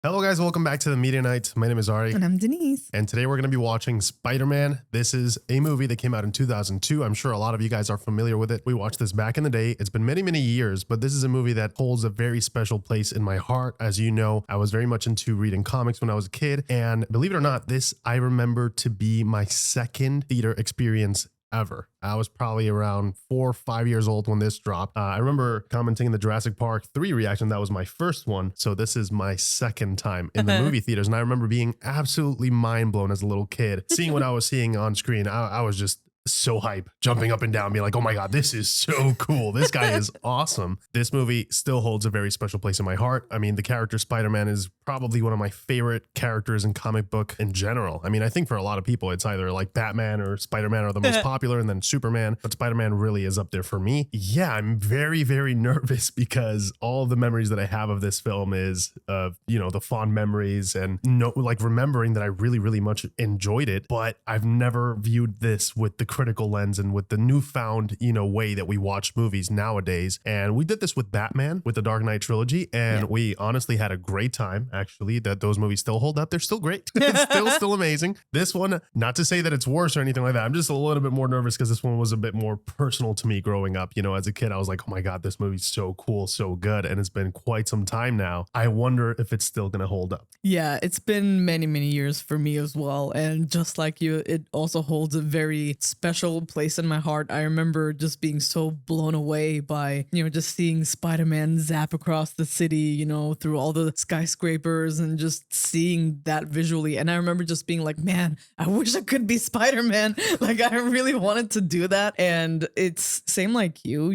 Hello guys, welcome back to the Media Night. My name is Ari. And I'm Denise. And today we're going to be watching Spider-Man. This is a movie that came out in 2002. I'm sure a lot of you guys are familiar with it. We watched this back in the day. It's been many, many years, but this is a movie that holds a very special place in my heart. As you know, I was very much into reading comics when I was a kid. And believe it or not, this I remember to be my second theater experience ever. I was probably around 4 or 5 years old when this dropped. I remember commenting in the Jurassic Park 3 reaction. That was my first one. So this is my second time in the movie theaters. And I remember being absolutely mind blown as a little kid, seeing what I was seeing on screen. I was just so hype, jumping up and down, being like, oh my God, this is so cool. This guy is awesome. This movie still holds a very special place in my heart. I mean, the character Spider-Man is probably one of my favorite characters in comic book in general. I mean, I think for a lot of people, it's either like Batman or Spider-Man are the most popular, and then Superman, but Spider-Man really is up there for me. Yeah, I'm very, very nervous because all of the memories that I have of this film is, the fond memories and remembering that I really, really much enjoyed it, but I've never viewed this with the critical lens and with the newfound, way that we watch movies nowadays. And we did this with Batman, with the Dark Knight trilogy, and we honestly had a great time. Actually, that those movies still hold up. They're still great. It's still amazing. This one, not to say that it's worse or anything like that. I'm just a little bit more nervous because this one was a bit more personal to me growing up. As a kid, I was like, oh my God, this movie's so cool, so good. And it's been quite some time now. I wonder if it's still going to hold up. Yeah, it's been many, many years for me as well. And just like you, it also holds a very special place in my heart. I remember just being so blown away by, just seeing Spider-Man zap across the city, through all the skyscrapers and just seeing that visually. And I remember just being like, man, I wish I could be Spider-Man. Like, I really wanted to do that. And it's same like you,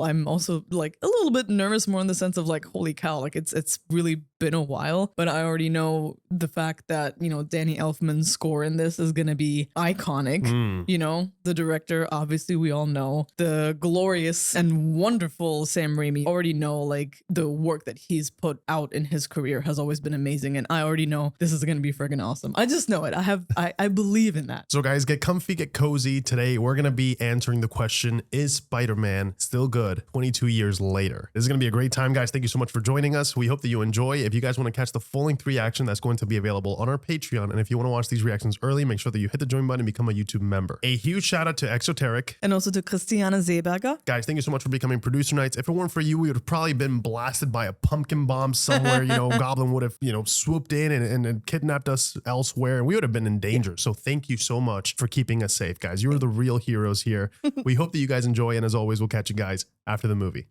I'm also like a little bit nervous, more in the sense of like, holy cow, like it's really been a while, but I already know the fact that, Danny Elfman's score in this is going to be iconic. The director, obviously we all know, the glorious and wonderful Sam Raimi, already know like the work that he's put out in his career has always been amazing. And I already know this is going to be friggin' awesome. I just know it. I believe in that. So guys, get comfy, get cozy. Today, we're going to be answering the question, is Spider-Man still good 22 years later? This is going to be a great time, guys. Thank you so much for joining us. We hope that you enjoy. If you guys want to catch the full length reaction, that's going to be available on our Patreon. And if you want to watch these reactions early, make sure that you hit the join button and become a YouTube member. A huge shout out to Exoteric. And also to Christiane Seeberger. Guys, thank you so much for becoming producer nights. If it weren't for you, we would have probably been blasted by a pumpkin bomb somewhere. Goblin would have, swooped in and kidnapped us elsewhere, and we would have been in danger. So thank you so much for keeping us safe, guys. You are the real heroes here. We hope that you guys enjoy, and as always, we'll catch you guys after the movie.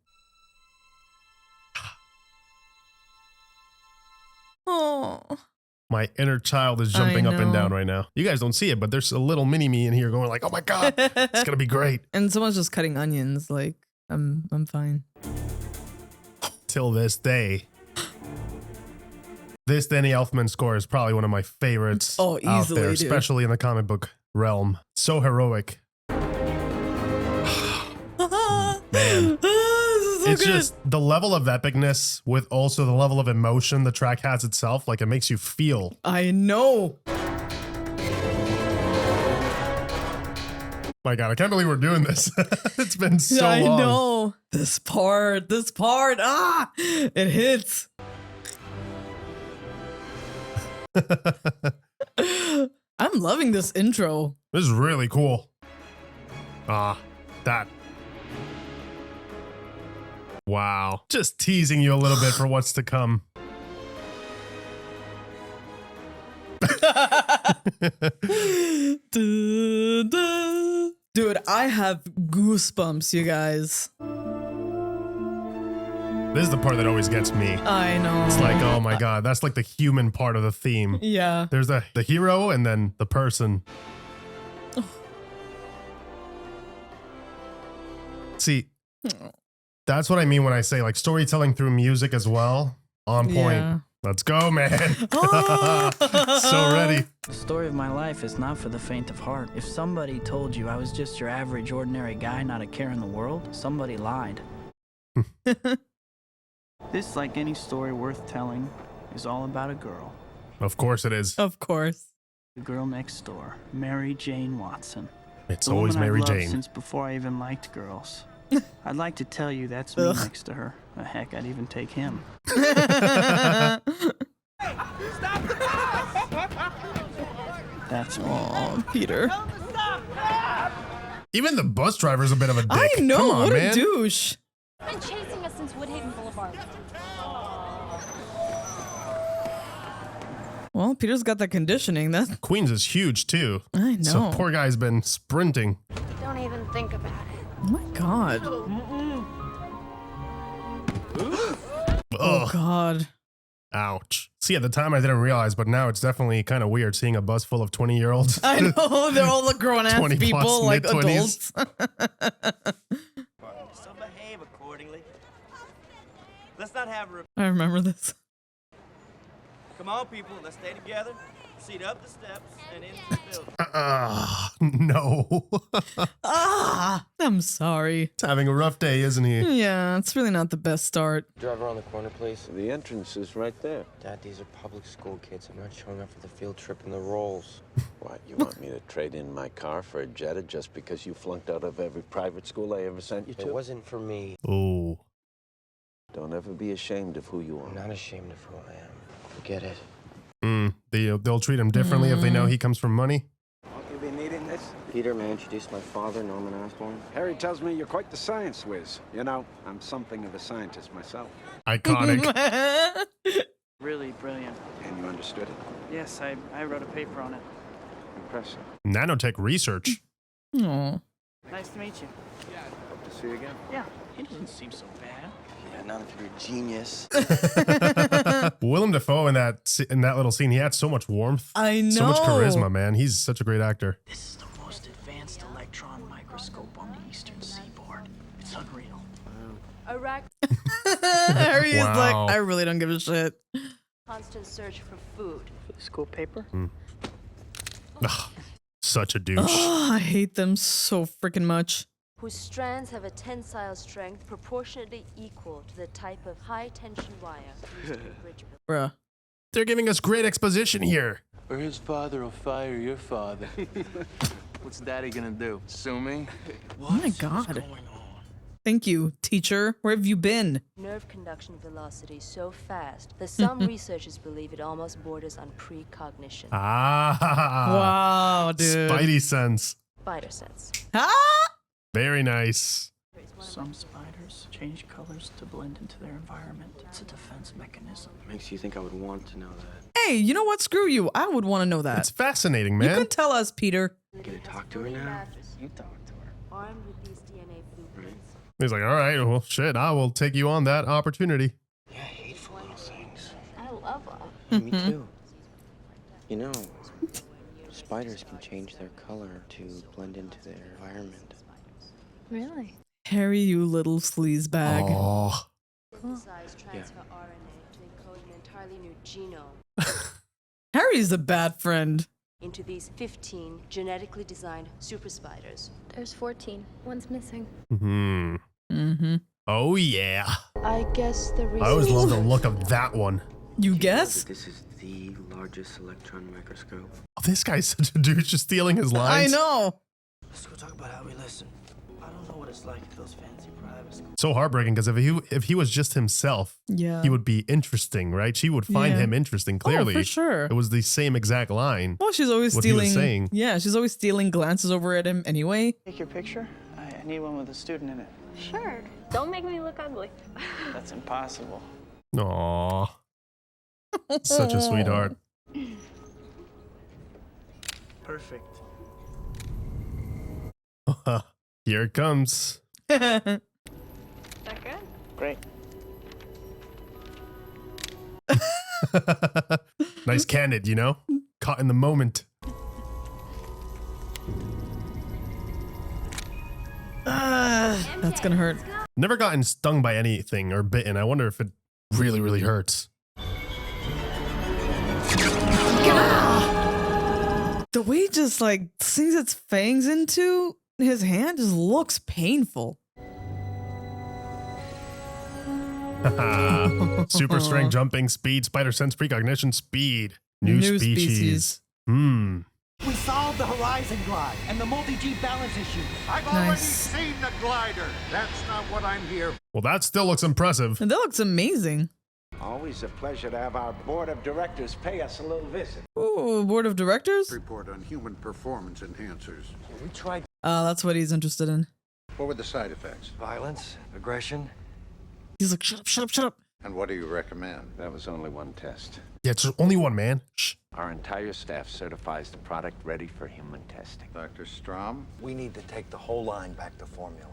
Oh. My inner child is jumping up and down right now. You guys don't see it, but there's a little mini me in here going like, oh my God, it's going to be great. And someone's just cutting onions. Like, I'm fine. Till this day. This Danny Elfman score is probably one of my favorites out there, especially in the comic book realm. So heroic. Man. It's just the level of epicness with also the level of emotion the track has itself. Like, it makes you feel. I know. My God, I can't believe we're doing this. It's been so long. I know. This part, it hits. I'm loving this intro. This is really cool. That. Wow. Just teasing you a little bit for what's to come. Dude, I have goosebumps, you guys. This is the part that always gets me. I know. It's like, oh my God, that's like the human part of the theme. Yeah. There's the hero and then the person. See, that's what I mean when I say like storytelling through music as well. On point. Yeah. Let's go, man. So ready. The story of my life is not for the faint of heart. If somebody told you I was just your average, ordinary guy, not a care in the world, somebody lied. This, like any story worth telling, is all about a girl. Of course it is. Of course. The girl next door, Mary Jane Watson. It's always Mary Jane. Since before I even liked girls. I'd like to tell you that's me next to her. Heck, I'd even take him. That's me. Oh, Peter. Even the bus driver's a bit of a dick. I know, Come on, what man. a douche. Been chasing us since Woodhaven Boulevard. Well, Peter's got that conditioning. That's Queens is huge too. I know. So poor guy's been sprinting. Don't even think about it. Oh my God. Ugh. Oh God. Ouch. See, at the time I didn't realize, but now it's definitely kind of weird seeing a bus full of 20-year-olds. I know, they're all the grown-ass 20 plus people, like mid-twenties. adults. So behave accordingly. Let's not have a... I remember this. Come on, people. Let's stay together. Proceed up the steps and into the building. No. I'm sorry. He's having a rough day, isn't he? Yeah, it's really not the best start. Drive around the corner, please. The entrance is right there. Dad, these are public school kids. I'm not showing up for the field trip and the rolls. What, you want me to trade in my car for a Jetta just because you flunked out of every private school I ever sent you It to? wasn't for me. Oh. Don't ever be ashamed of who you I'm are. not ashamed of who I am. Forget it. They'll treat him differently if they know he comes from money. Won't you be needing this? Peter, may I introduce my father, Norman Osborn? Harry tells me you're quite the science whiz. You know, I'm something of a scientist myself. Iconic. Really brilliant. And you understood it? Yes, I wrote a paper on it. Impressive. Nanotech research. Oh. Nice to meet you. Hope to see you again. Yeah, he doesn't seem so bad. Yeah, not if you're a genius. Willem Dafoe in that little scene, he had so much warmth. I know. So much charisma, man. He's such a great actor. This is the most advanced electron microscope on the eastern seaboard. It's unreal. Iraq, Harry is like, Wow. I really don't give a shit. constant search for food. For the school paper? Ugh, such a douche. Oh, I hate them so freaking much. Whose strands have a tensile strength proportionately equal to the type of high-tension wire used in bridge building. Bruh. They're giving us great exposition here. Or his father will fire your father. What's daddy gonna do? Sue me? Oh my God. Thank you, teacher. Where have you been? Nerve conduction velocity so fast that some researchers believe it almost borders on precognition. Ah. Wow, dude. Spidey sense. Spider sense. Ah! Very nice. Some spiders change colors to blend into their environment. It's a defense mechanism. Makes you think I would want to know that. Hey, you know what? Screw you. I would want to know that. It's fascinating, You man. can tell us, Peter. Can I talk to her now? You talk to her. Armed with these DNA blueprints, He's like, all right, well, shit, I will take you on that opportunity. Yeah, hateful little things. I love them. Yeah, me too. You know, spiders can change their color to blend into their environment. Really? Harry, you little sleazebag. Oh. Synthesize transfer RNA to encode an entirely new genome Harry's a bad friend. into these 15 genetically designed super spiders. There's 14. One's missing. Hmm. Mm-hmm. Oh, yeah. I guess the reason. I always love the look of that one. You That guess? this is the largest electron microscope. Oh, this guy's such a douche, just stealing his I lines. know. Let's go talk about how we listen. I don't know what it's like at those fancy private schools. So heartbreaking, because if he was just himself, Yeah. he would be interesting, right? She would find Yeah. him interesting, clearly. Oh, for sure. It was the same exact line. Well, she's always What he was stealing. saying. Yeah, she's always stealing glances over at him anyway. Take your picture? I need one with a student in it. Sure. Don't make me look ugly. That's impossible. Aww. Such a sweetheart. Perfect. Here it comes. Is that good? Great. Nice candid, you know? Caught in the moment. That's gonna hurt. Never gotten stung by anything or bitten. I wonder if it really, really hurts. The way it just like sinks its fangs into his hand just looks painful. Super strength, jumping, speed, spider sense, precognition, speed. New species. Hmm. We solved the horizon glide and the multi-G balance issue. I've Nice. already seen the glider. That's not what I'm here. Well, that still looks impressive. And that looks amazing. Always a pleasure to have our board of directors pay us a little visit. Ooh, board of directors? Report on human performance enhancers. We tried. That's what he's interested in. What were the side effects? Violence, aggression. He's like, shut up, shut up, shut up. And what do you recommend? That was only one test. Yeah, it's only one, man. Shh. Our entire staff certifies the product ready for human testing. Dr. Strom? We need to take the whole line back to formula.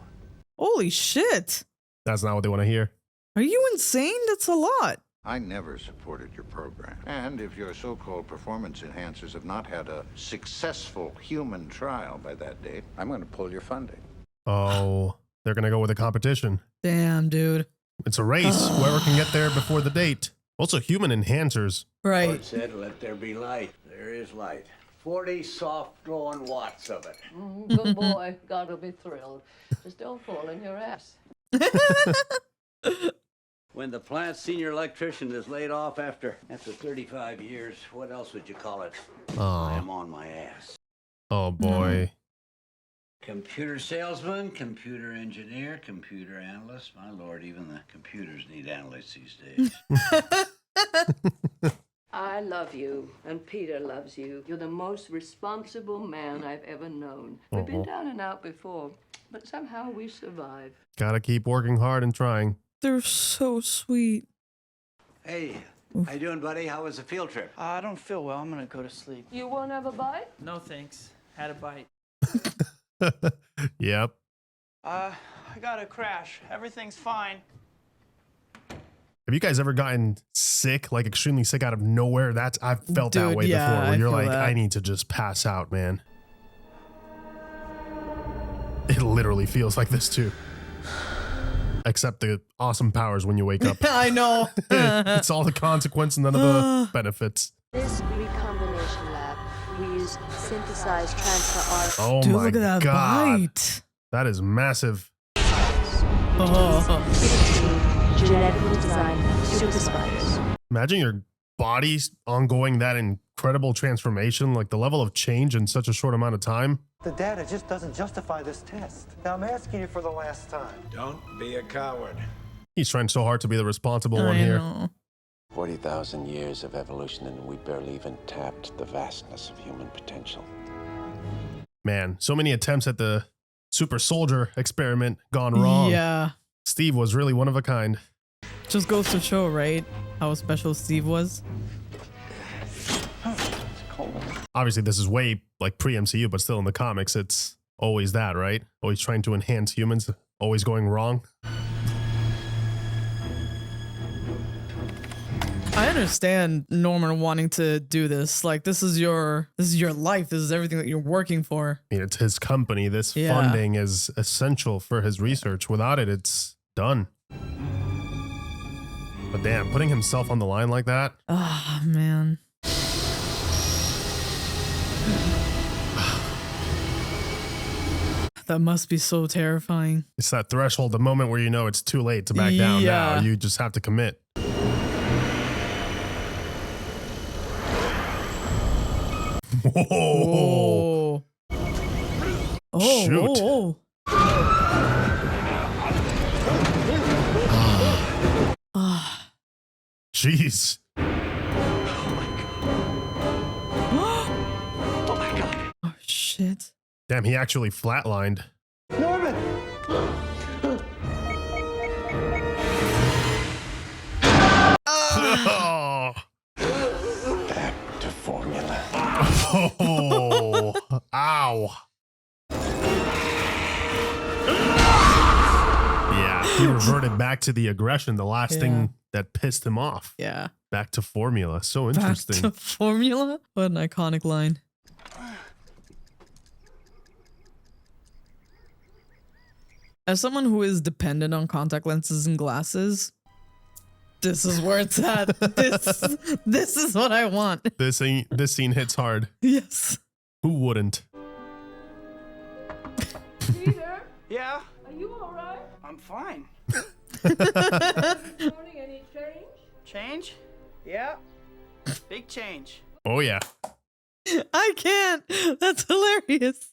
Holy shit. That's not what they want to hear. Are you insane? That's a lot. I never supported your program. And if your so-called performance enhancers have not had a successful human trial by that date, I'm going to pull your funding. Oh, they're going to go with a competition. Damn, dude. It's a race. Whoever can get there before the date. Also, human enhancers. Right. Lord said, let there be light. There is light. 40 soft-growing watts of it. Good boy. God will be thrilled. Just don't fall in your ass. When the plant's senior electrician is laid off after 35 years, what else would you call it? I am on my ass. Oh, boy. Computer salesman, computer engineer, computer analyst. My lord, even the computers need analysts these days. I love you, and Peter loves you. You're the most responsible man I've ever known. We've been down and out before, but somehow we survive. Gotta keep working hard and trying. They're so sweet. Hey, how you doing, buddy? How was the field trip? I don't feel well. I'm gonna go to sleep. You won't have a bite? No thanks. Had a bite. Yep. I got a crash. Everything's fine. Have you guys ever gotten sick, like extremely sick out of nowhere? I've felt that Dude, way yeah, before, where I you're feel like, that. I need to just pass out, man. It literally feels like this too. Except the awesome powers when you wake up. I know. It's all the consequence and none of the benefits. This recombination lab, we use synthesized transfer RNA. Oh Dude, my look at that God. bite. That is massive. Genetically designed super spiders. Imagine your body's ongoing that incredible transformation, like the level of change in such a short amount of time. The data just doesn't justify this test. Now I'm asking you for the last time. Don't be a coward. He's trying so hard to be the responsible one I here. know. 40,000 years of evolution and we barely even tapped the vastness of human potential. Man, so many attempts at the super soldier experiment gone wrong. Yeah. Steve was really one of a kind. Just goes to show, right? How special Steve was. Obviously, this is way like pre-MCU, but still in the comics, it's always that, right? Always trying to enhance humans, always going wrong. I understand Norman wanting to do this. Like, this is your life. This is everything that you're working for. I mean, it's his company. This Yeah. funding is essential for his research. Without it, it's done. But damn, putting himself on the line like that. Ah, man. That must be so terrifying. It's that threshold, the moment where you know it's too late to back down Yeah. now. You just have to commit. Whoa. Oh, Shoot. whoa, whoa. Jeez. Oh, shit. Damn, he actually flatlined. Norman! Oh. Back to formula. Oh. Ow. Yeah, he reverted back to the aggression, the last thing that pissed him off. Yeah. Back to formula. So Back interesting. to formula? What an iconic line. As someone who is dependent on contact lenses and glasses, this is where it's at. This is what I want. This scene hits hard. Yes. Who wouldn't? Peter, Yeah, are you all right? I'm fine. Morning, any change? Change? Yeah. Big change. Oh yeah. I can't. That's hilarious.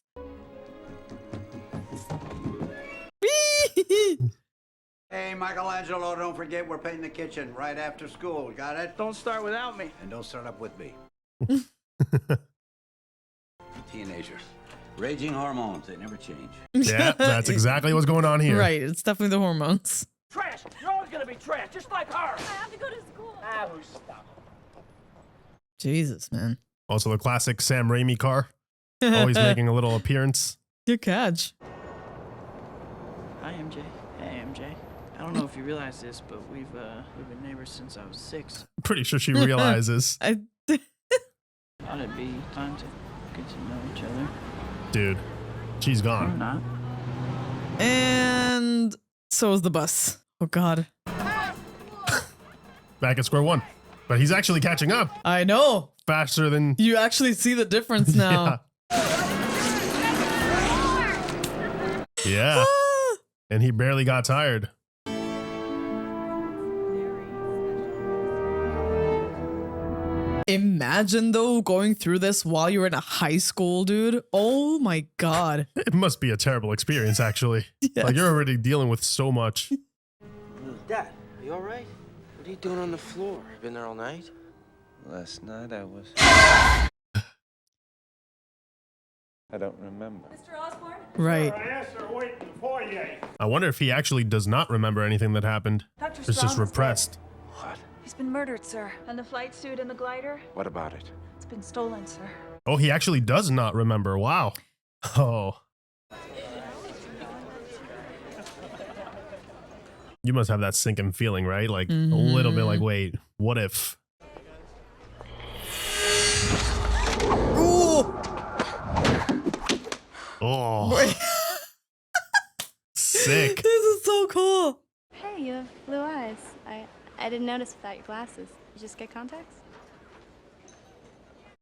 Hey, Michelangelo, don't forget we're painting the kitchen right after school. Got it? Don't start without me. And don't start up with me. Teenagers. Raging hormones, they never change. Yeah, that's exactly what's going on here. Right, it's definitely the hormones. Trash! You're always gonna be trash, just like her! I have to go to school. Ah, who's stop? Jesus, man. Also the classic Sam Raimi car. Always making a little appearance. Good catch. Hi, MJ. Hey, MJ. I don't know if you realize this, but we've been neighbors since I was 6. I'm pretty sure she realizes. Thought it'd be time to get to know each other. Dude, she's Or gone. not. And so is the bus. Oh, God. Back at square one. But he's actually catching up. I know. Faster than... You actually see the difference now. Yeah. And he barely got tired. Imagine, though, going through this while you're in a high school, dude. Oh, my God. It must be a terrible experience, actually. Yes. Like, you're already dealing with so much. Dad, are you all right? What are you doing on the floor? You been there all night? Last night I was... I don't remember. Mr. Osborn? Right. I wonder if he actually does not remember anything that happened. Dr. It's just Strong is repressed. What? He's been murdered, sir. And the flight suit and the glider? What about it? It's been stolen, sir. Oh, he actually does not remember. Wow. Oh. You must have that sinking feeling, right? Like a little bit like, wait, what if? Ooh. Oh. Sick. This is so cool. Hey, you have blue eyes. I didn't notice without your glasses. You just get contacts?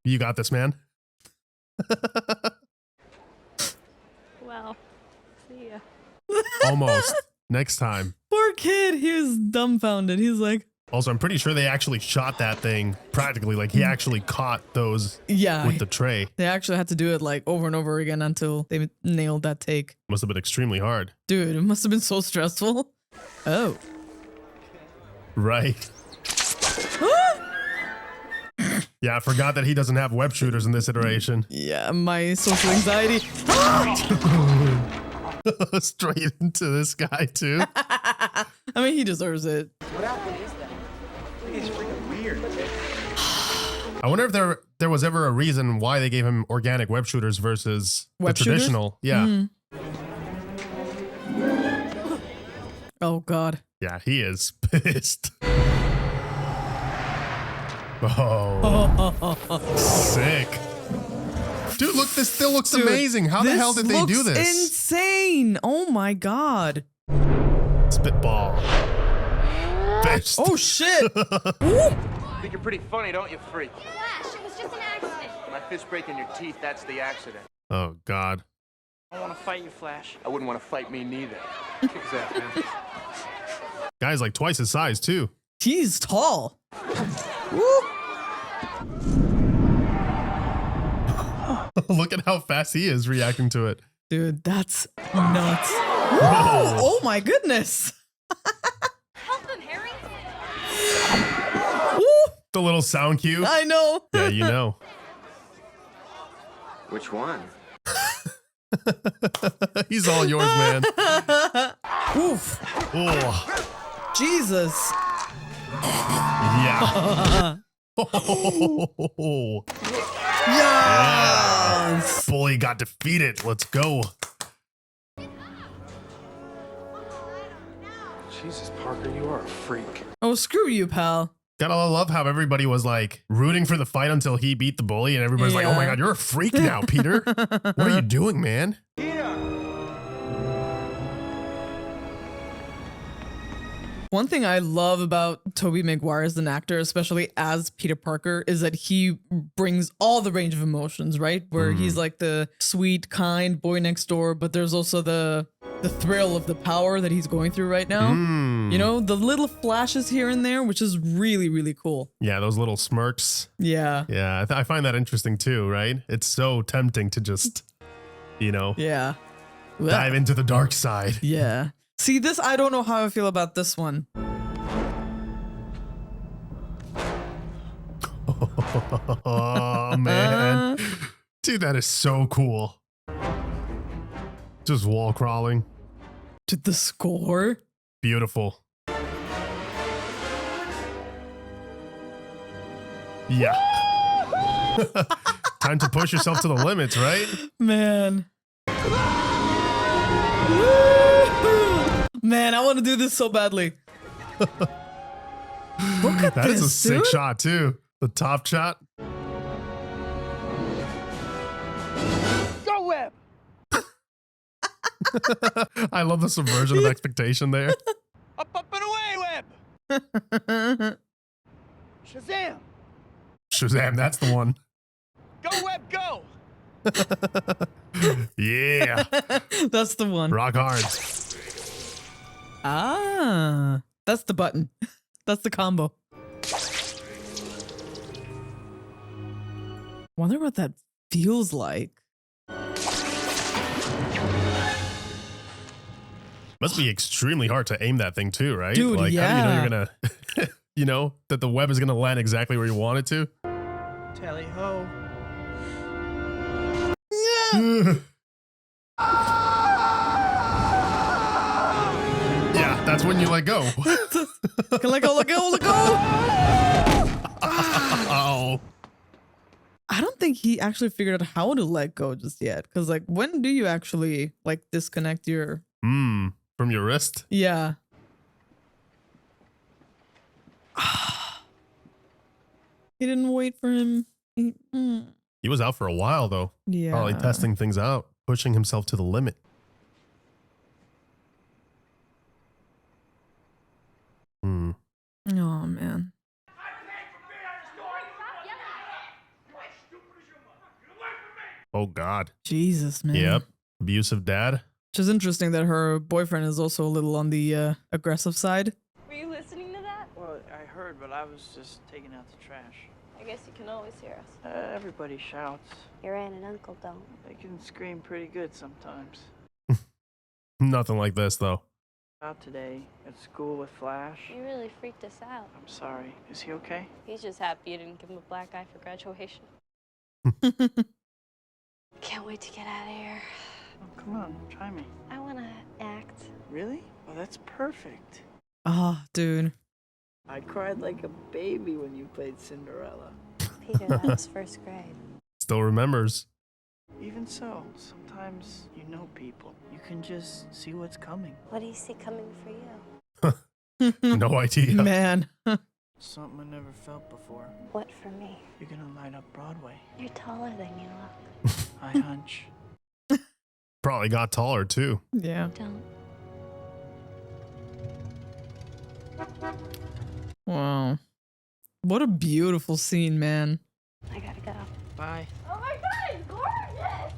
You got this, man. Well, see ya. Almost. Next time. Poor kid. He was dumbfounded. He's like... Also, I'm pretty sure they actually shot that thing practically. Like, he actually caught those with the tray. They actually had to do it like over and over again until they nailed that take. Must have been extremely hard. Dude, it must have been so stressful. Oh. Right. Yeah, I forgot that he doesn't have web shooters in this iteration. Yeah, my social anxiety. Straight into this guy, too. I mean, he deserves it. What outfit is that? It's freaking weird. I wonder if there was ever a reason why they gave him organic web shooters versus Web the traditional. Yeah. Oh, God. Yeah, he is pissed. Oh, sick. Dude, look, this still looks amazing. How the hell did they do this? Insane. Oh, my God. Spitball. Fist. Oh, shit. Think you're pretty funny, don't you, freak? Flash, it was just an accident. My fist breaking your teeth, that's the accident. Oh, God. I want to fight you, Flash. I wouldn't want to fight me neither. Exactly. Guy's like twice his size, too. He's tall. Look at how fast he is reacting to it. Dude, that's nuts. Whoa. Oh, my goodness. Help him, Harry. The little sound cue. I know. Yeah, you know. Which one? He's all yours, man. Oof. Oh. Jesus. Yeah. Yes. Bully got defeated. Let's go. Jesus, Parker, you are a freak. Oh, screw you, pal. Gotta love how everybody was like rooting for the fight until he beat the bully, and everybody's like, oh my God, you're a freak now, Peter. What are you doing, man? One thing I love about Tobey Maguire as an actor, especially as Peter Parker, is that he brings all the range of emotions, right? Where he's like the sweet, kind boy next door, but there's also the thrill of the power that he's going through right now. You know, the little flashes here and there, which is really, really cool. Yeah, those little smirks. Yeah. Yeah, I find that interesting too, right? It's so tempting to just, you know, Yeah. dive into the dark side. Yeah. See, this, I don't know how I feel about this one. Oh, man. Dude, that is so cool. Just wall crawling. Dude, the score? Beautiful. Yeah. Time to push yourself to the limits, right? Man. Man, I want to do this so badly. Look at That this, is a sick dude. shot, too. The top shot. Go, Webb! I love the subversion of expectation there. Up and away, Webb! Shazam! Shazam, that's the one. Go, Webb, go! Yeah. That's the one. Rock hard. Ah, that's the button. That's the combo. Wonder what that feels like. Must be extremely hard to aim that thing too, right? Dude, like, yeah. how do you know you're gonna, you know, that the web is gonna land exactly where you want it to? Tally ho. Yeah, that's when you let go. Let go, let go, let go. Oh. I don't think he actually figured out how to let go just yet. Cause like, when do you actually like disconnect your? From your wrist? Yeah. He didn't wait for him. He was out for a while though. Yeah. Probably testing things out, pushing himself to the limit. Oh man. Oh God. Jesus, man. Yep. Abusive dad. Which is interesting that her boyfriend is also a little on the aggressive side. Were you listening to that? Well, I heard, but I was just taking out the trash. I guess you can always hear us. Everybody shouts. Your aunt and uncle don't. They can scream pretty good sometimes. Nothing like this though. Out today at school with Flash. You really freaked us out. I'm sorry. Is he okay? He's just happy you didn't give him a black eye for graduation. Can't wait to get out of here. Oh, come on, try me. I want to act. Really? Oh, that's perfect. Oh, dude. I cried like a baby when you played Cinderella. Peter, that was first grade. Still remembers. Even so, sometimes you know people. You can just see what's coming. What do you see coming for you? No idea. Man. Something I never felt before. What for me? You're gonna light up Broadway. You're taller than you look. I hunch. Probably got taller too. Yeah. Don't. Wow. What a beautiful scene, man. I gotta go. Bye. Oh my god, it's gorgeous!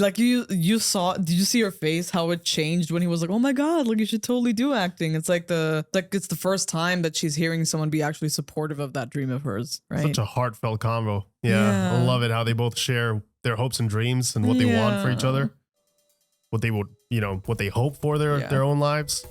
Like you saw, did you see her face? How it changed when he was like, "Oh my god, like you should totally do acting." It's like it's the first time that she's hearing someone be actually supportive of that dream of hers, right? Such a heartfelt convo. Yeah. I love it how they both share their hopes and dreams and what they want for each other. What they would, you know, what they hope for their own lives.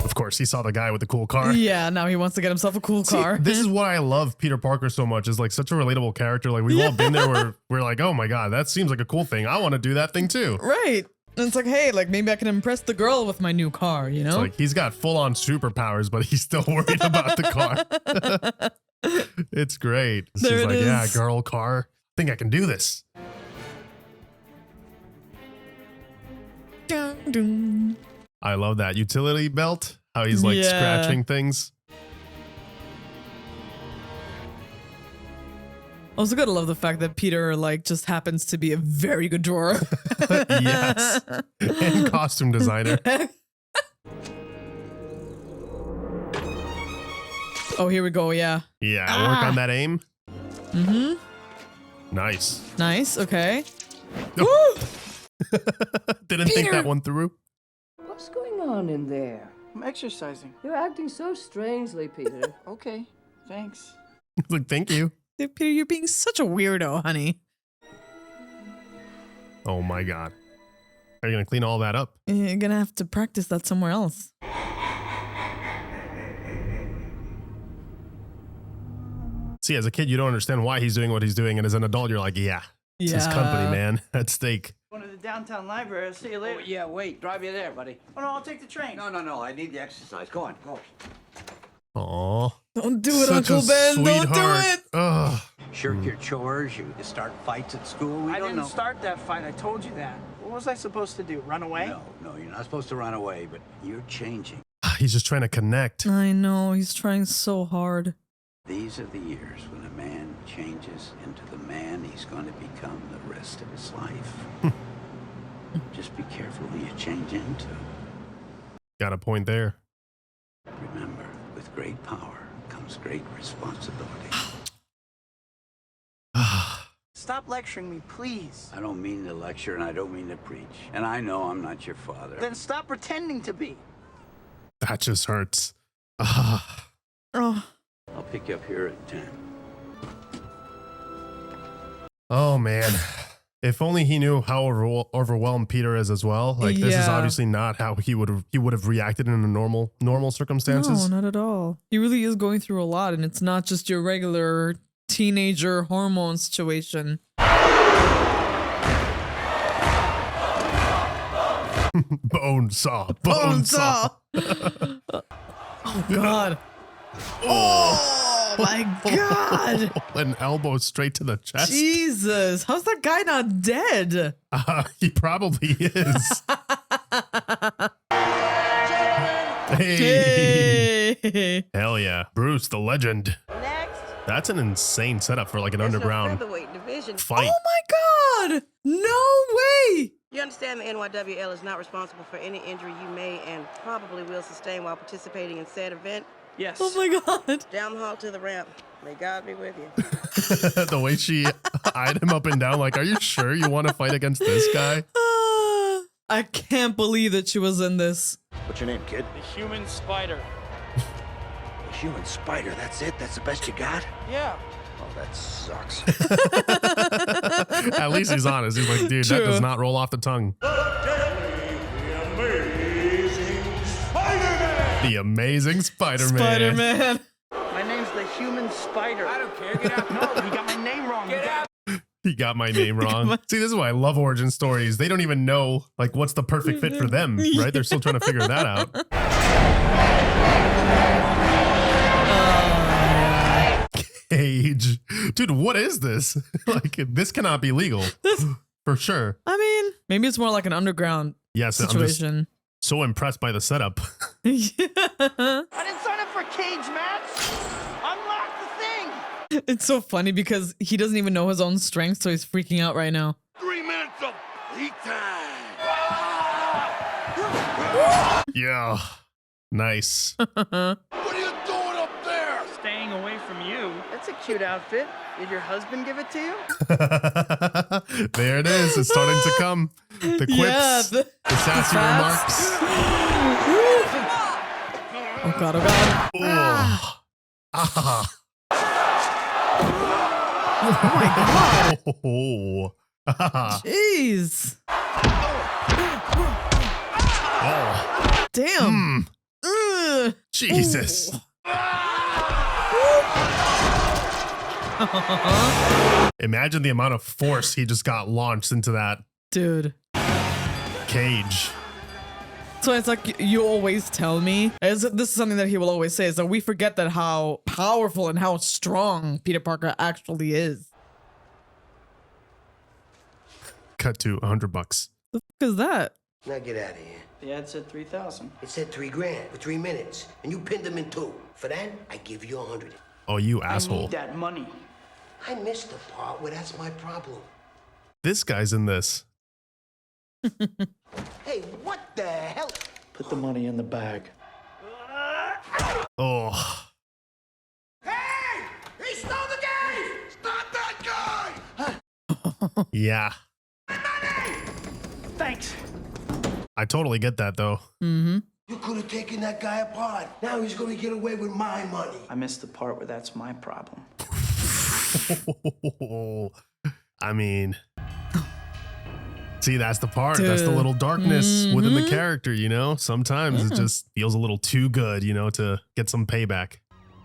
Of course, he saw the guy with the cool car. Yeah, now he wants to get himself a cool car. This is why I love Peter Parker so much. Is like such a relatable character. Like we've all been there where we're like, oh my God, that seems like a cool thing. I want to do that thing too. Right. And it's like, hey, like maybe I can impress the girl with my new car, you know? It's like he's got full on superpowers, but he's still worried about the car. It's great. There She's it like, is. yeah, girl, car. I think I can do this. Dun, dun. I love that utility belt. How he's like scratching things. I also gotta love the fact that Peter like just happens to be a very good drawer. Yes. And costume designer. Oh, here we go. Yeah. Yeah, work on that aim. Mm-hmm. Nice. Nice. Okay. Woo! Didn't think Peter! that one through. What's going on in there? I'm exercising. You're acting so strangely, Peter. Okay, thanks. Like, thank you. Peter, you're being such a weirdo, honey. Oh my God. Are you gonna clean all that up? You're gonna have to practice that somewhere else. See, as a kid, you don't understand why he's doing what he's doing, and as an adult, you're like, yeah, it's his company, man, at stake. Going to the downtown library. I'll see you later. Oh, yeah, wait. Drive you there, buddy. Oh, no, I'll take the train. No. I need the exercise. Go on, go. Aw. Don't do it, Such Uncle a Ben. Don't do sweetheart. it. Ugh. Shirk your chores. You start fights at school. We I don't didn't know. start that fight. I told you that. What was I supposed to do? Run away? No, you're not supposed to run away, but you're changing. He's just trying to connect. I know. He's trying so hard. These are the years when a man changes into the man he's going to become the rest of his life. Just be careful who you change into. Got a point there. Remember, with great power comes great responsibility. Stop lecturing me, please. I don't mean to lecture and I don't mean to preach. And I know I'm not your father. Then stop pretending to be. That just hurts. Oh. I'll pick you up here at 10. Oh, man. If only he knew how overwhelmed Peter is as well. Like, this is obviously not how he would have reacted in a normal circumstances. No, not at all. He really is going through a lot, and it's not just your regular teenager hormone situation. Bone saw. Bone saw. Oh, God. Oh, my God. An elbow straight to the chest. Jesus. How's that guy not dead? He probably is. Hey. Hell yeah. Bruce, the legend. Next. That's an insane setup for like an underground fight. Oh my God. No way. You understand the NYWL is not responsible for any injury you may and probably will sustain while participating in said event? Yes. Oh my God. Down the hall to the ramp. May God be with you. The way she eyed him up and down, like, are you sure you want to fight against this guy? I can't believe that she was in this. What's your name, kid? The human spider. The human spider, that's it? That's the best you got? Yeah. Oh, that sucks. At least he's honest. He's like, dude, that does not roll off the tongue. The Amazing Spider-Man. Spider-Man. My name's the human spider. I don't care. Get out. No, you got my name wrong. Get out. He got my name wrong. See, this is why I love origin stories. They don't even know, like, what's the perfect fit for them, right? They're still trying to figure that out. Cage. Dude, what is this? Like, this cannot be legal. For sure. I mean, maybe it's more like an underground situation. I'm just so impressed by the setup. I didn't sign up for cage match. Unlock the thing. It's so funny because he doesn't even know his own strength, so he's freaking out right now. 3 minutes of heat time. Yeah. Nice. What are you doing up there? Staying away from you. That's a cute outfit. Did your husband give it to you? There it is. It's starting to come. The quips. The sassy remarks. Oh God, oh God. Oh my God. Jeez. Oh. Damn. Jesus. Imagine the amount of force he just got launched into that dude cage. So it's like you always tell me, this is something that he will always say, is that we forget that how powerful and how strong Peter Parker actually is. Cut to $100. The fuck is that? Now get out of here. The ad said 3,000. It said $3,000 for 3 minutes, and you pinned them in 2. For that, I give you 100. Oh, you I asshole. need that money. I missed the part where that's my problem. This guy's in this. Hey, what the hell? Put the money in the bag. Oh. Hey! He stole the game! Stop that guy! Yeah. Thanks. I totally get that, though. Mm-hmm. You could have taken that guy apart. Now he's going to get away with my money. I missed the part where that's my problem. I mean, See, that's the part. That's the little darkness within the character, you know? Sometimes it just feels a little too good, you know, to get some payback.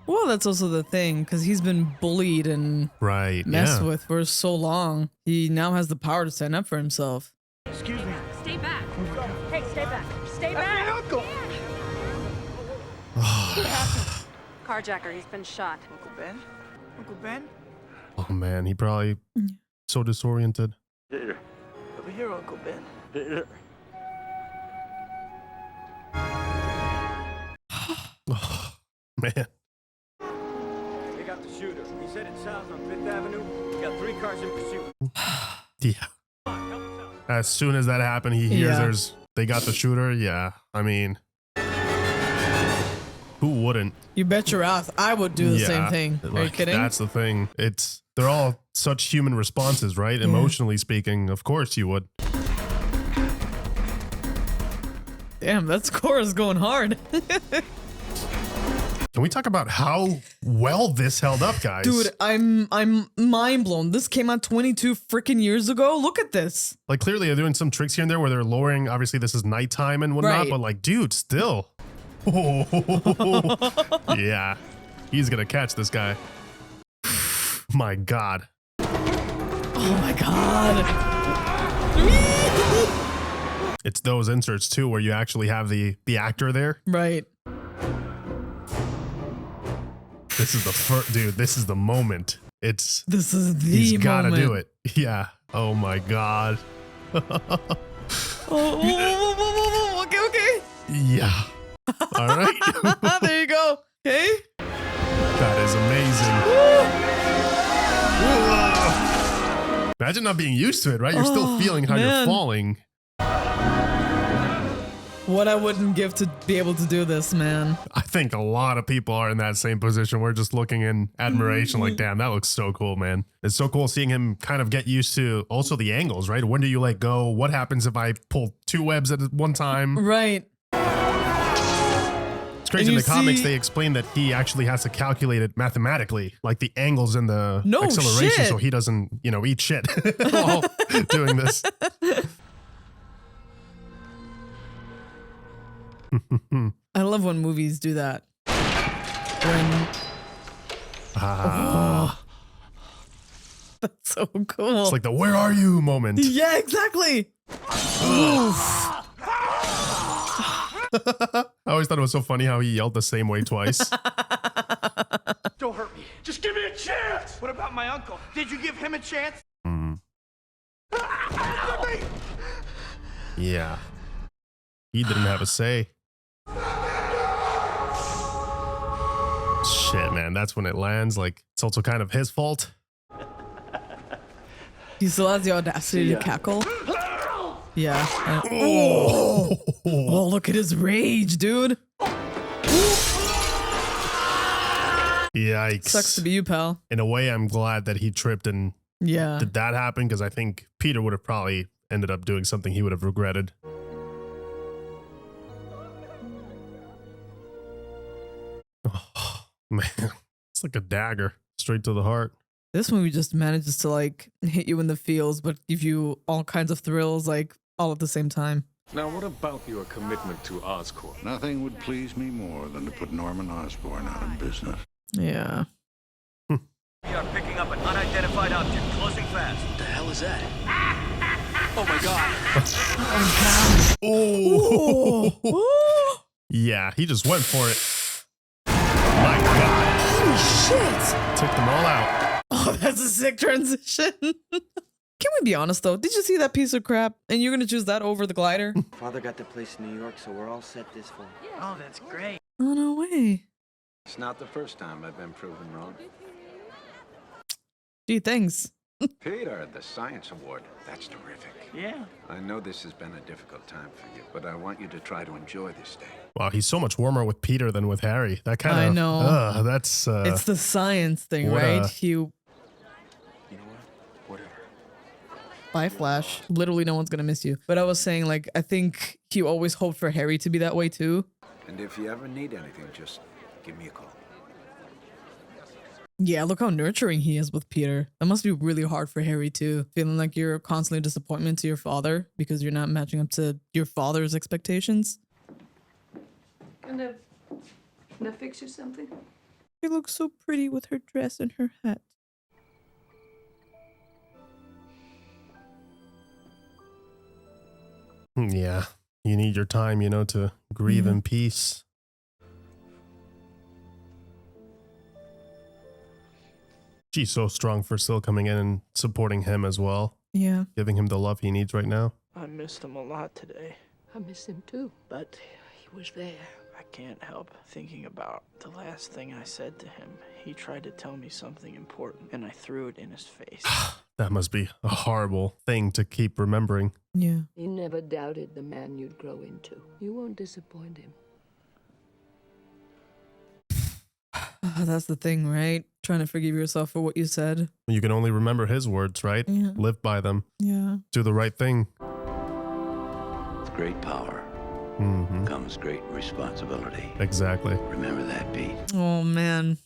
Well, that's also the thing, because he's been bullied and messed with for so long. He now has the power to stand up for himself. Excuse me. Stay back. Hey, stay back. Stay back. Uncle. What happened? Carjacker, he's been shot. Uncle Ben? Uncle Ben? Oh, man, he probably so disoriented. Peter. Over here, Uncle Ben. Peter. Oh, man. They got the shooter. He's headed south on 5th Avenue. We got 3 cars in pursuit. Yeah. As soon as that happened, he hears they got the shooter. Yeah, I mean, who wouldn't? You bet your ass I would do the same thing. Are you kidding? That's the thing. They're all such human responses, right? Emotionally speaking, of course you would. Damn, that score is going hard. Can we talk about how well this held up, guys? Dude, I'm mind blown. This came out 22 freaking years ago. Look at this. Like, clearly they're doing some tricks here and there where they're lowering. Obviously, this is nighttime and whatnot, Right. but like, dude, still. Yeah, he's gonna catch this guy. My God. Oh my God. It's those inserts too where you actually have the actor there. Right. This is the first, dude. This is the moment. This is the He's gotta moment. do it. Yeah. Oh my God. Okay. Yeah. All right. There you go. Okay. That is amazing. Imagine not being used to it, right? You're still feeling how you're falling. What I wouldn't give to be able to do this, man. I think a lot of people are in that same position. We're just looking in admiration like, damn, that looks so cool, man. It's so cool seeing him kind of get used to also the angles, right? When do you let go? What happens if I pull 2 webs at one time? Right. It's crazy. In the comics, they explain that he actually has to calculate it mathematically, like the angles and the acceleration, shit. so he doesn't, you know, eat shit while doing this. I love when movies do that. That's so cool. It's like the "Where are you?" moment. Yeah, exactly. I always thought it was so funny how he yelled the same way twice. Don't hurt me. Just give me a chance. What about my uncle? Did you give him a chance? Yeah. He didn't have a say. Shit, man. That's when it lands. Like, it's also kind of his fault. He still has the audacity to cackle. Yeah. Oh, look at his rage, dude. Yikes. Sucks to be you, pal. In a way, I'm glad that he tripped and did that happen, because I think Peter would have probably ended up doing something he would have regretted. Oh, man. It's like a dagger straight to the heart. This movie just manages to like hit you in the feels, but give you all kinds of thrills, like all at the same time. Now, what about your commitment to Oscorp? Nothing would please me more than to put Norman Osborn out of business. Yeah. We are picking up an unidentified object. Closing fast. What the hell is that? Oh my God. Oh. Yeah, he just went for it. My God. Holy shit. Took them all out. Oh, that's a sick transition. Can we be honest though? Did you see that piece of crap? And you're gonna choose that over the glider? Father got the place in New York, so we're all set this fall. Oh, that's great. Oh, no way. It's not the first time I've been proven wrong. Gee, thanks. Peter, the Science Award. That's terrific. Yeah. I know this has been a difficult time for you, but I want you to try to enjoy this day. Wow, he's so much warmer with Peter than with Harry. That kind of... I know. That's... it's the science thing, right? You know what? Whatever. Bye, Flash. Literally no one's gonna miss you. But I was saying, like, I think he always hoped for Harry to be that way too. And if you ever need anything, just give me a call. Yeah, look how nurturing he is with Peter. That must be really hard for Harry too, feeling like you're constantly a disappointment to your father because you're not matching up to your father's expectations. Can I fix you something? She looks so pretty with her dress and her hat. Yeah, you need your time, you know, to grieve in peace. She's so strong for still coming in and supporting him as well. Yeah. Giving him the love he needs right now. I missed him a lot today, I miss him too, but he was there. I can't help thinking about the last thing I said to him. He tried to tell me something important, and I threw it in his face. That must be a horrible thing to keep remembering. Yeah. He never doubted the man you'd grow into. You won't disappoint him. That's the thing, right? Trying to forgive yourself for what you said. You can only remember his words, right? Yeah. Live by them. Yeah. Do the right thing. With great power comes great responsibility. Exactly. Remember that, Pete. Oh, man.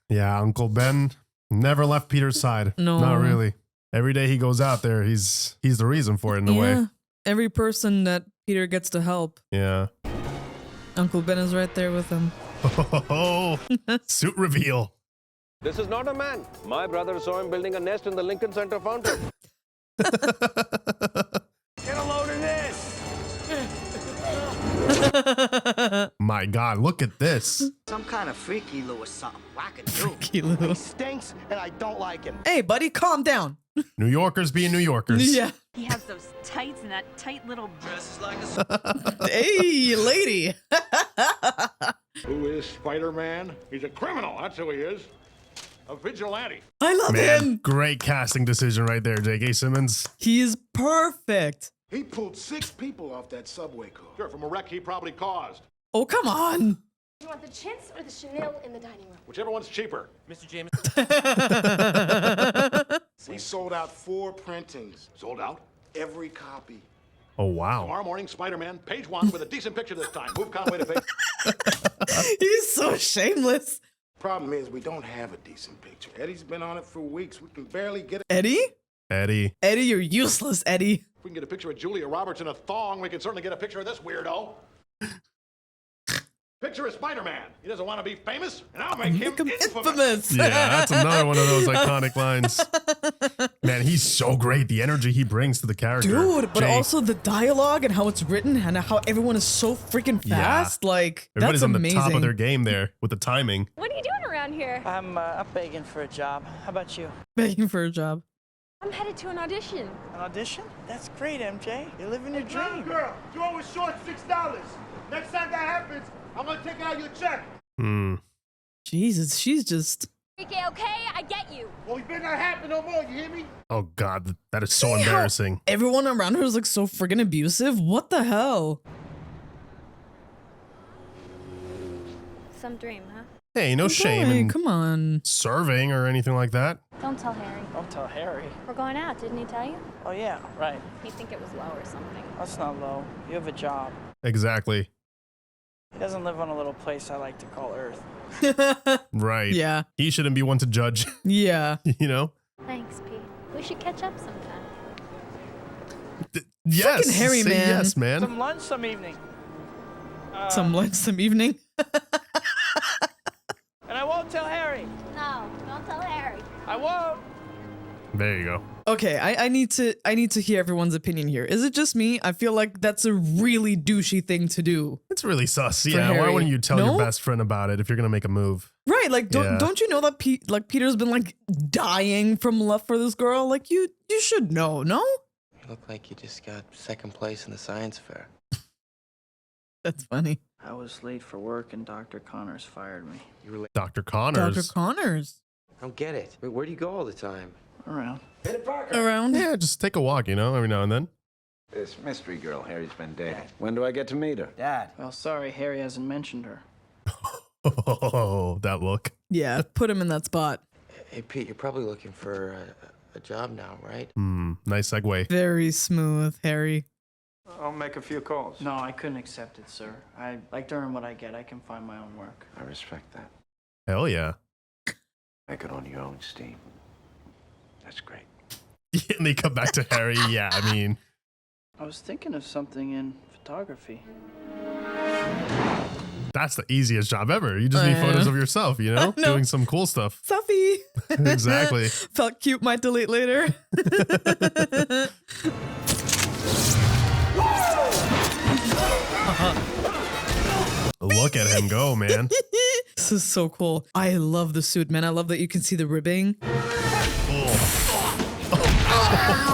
Yeah, Uncle Ben never left Peter's side. No. Not really. Every day he goes out there, he's the reason for it in a way. Every person that Peter gets to help. Yeah. Uncle Ben is right there with him. Oh, suit reveal. This is not a man. My brother saw him building a nest in the Lincoln Center fountain. Get a load of this. My God, look at this. Some kind of freaky Lou or something. Wackadoo. Freaky Lou. He stinks, and I don't like him. Hey, buddy, calm down. New Yorkers being New Yorkers. Yeah. He has those tights and that tight little Dresses like a... Hey, lady. Who is Spider-Man? He's a criminal, that's who he is. A vigilante. I love him. Great casting decision right there, J.K. Simmons. He is perfect. He pulled 6 people off that subway car. Sure, from a wreck he probably caused. Oh, come on. You want the chintz or the chenille in the dining room? Whichever one's cheaper. Mr. James. We sold out 4 printings. Sold out? Every copy. Oh, wow. Tomorrow morning, Spider-Man, page 1 with a decent picture this time. Move Conway to page... He's so shameless. Problem is, we don't have a decent picture. Eddie's been on it for weeks. We can barely get it. Eddie? Eddie, you're useless, Eddie. If we can get a picture of Julia Roberts in a thong, we can certainly get a picture of this weirdo. Picture of Spider-Man. He doesn't want to be famous, and I'll make him infamous. Yeah, that's another one of those iconic lines. Man, he's so great. The energy he brings to the character. Dude, but Jay. also the dialogue and how it's written and how everyone is so freaking fast. Like, Everybody's that's on amazing. the top of their game there with the timing. What are you doing around here? I'm begging for a job. How about you? Begging for a job. I'm headed to an audition. An audition? That's great, MJ. You're living your dream. Girl, you always short $6. Next time that happens, I'm gonna take out your check. Jesus, she's just... Okay, I get you. Well, you better not happen no more, you hear me? Oh, God, that is so embarrassing. Everyone around her is like so friggin' abusive. What the hell? Some dream, huh? Hey, no shame in come on. serving or anything like that. Don't tell Harry. Don't tell Harry. We're going out, didn't he tell you? Oh, yeah, right. He'd think it was low or something. That's not low. You have a job. Exactly. He doesn't live on a little place I like to call Earth. Right. Yeah. He shouldn't be one to judge. Yeah. You know? Thanks, Pete. We should catch up sometime. Yes. Frickin' Harry, say man. Yes, man. Some lunch some evening. Some lunch, some evening. And I won't tell Harry. No, don't tell Harry. I won't. There you go. Okay, I need to hear everyone's opinion here. Is it just me? I feel like that's a really douchey thing to do. It's really sus. For Yeah. Why Harry. wouldn't you tell No? your best friend about it if you're going to make a move? Right, like don't you know that Peter's been like dying from love for this girl? Like you should know, no? You look like you just got 2nd place in the science fair. That's funny. I was late for work and Dr. Connors fired me. You were late. Dr. Connors. Dr. Connors. I don't get it. Where do you go all the time? Around. Around? Yeah, just take a walk, you know, every now and then. This mystery girl Harry's been dating. When do I get to meet her? Dad. Well, sorry, Harry hasn't mentioned her. Oh, that look. Yeah, put him in that spot. Hey, Pete, you're probably looking for a job now, right? Nice segue. Very smooth, Harry. I'll make a few calls. No, I couldn't accept it, sir. I like to earn what I get. I can find my own work. I respect that. Hell yeah. Make it on your own steam. That's great. And they come back to Harry. Yeah, I mean, I was thinking of something in photography. that's the easiest job ever. You just need photos of yourself, you know, doing some cool stuff. Selfie. Exactly. Felt cute, might delete later. Look at him go, man. This is so cool. I love the suit, man. I love that you can see the ribbing.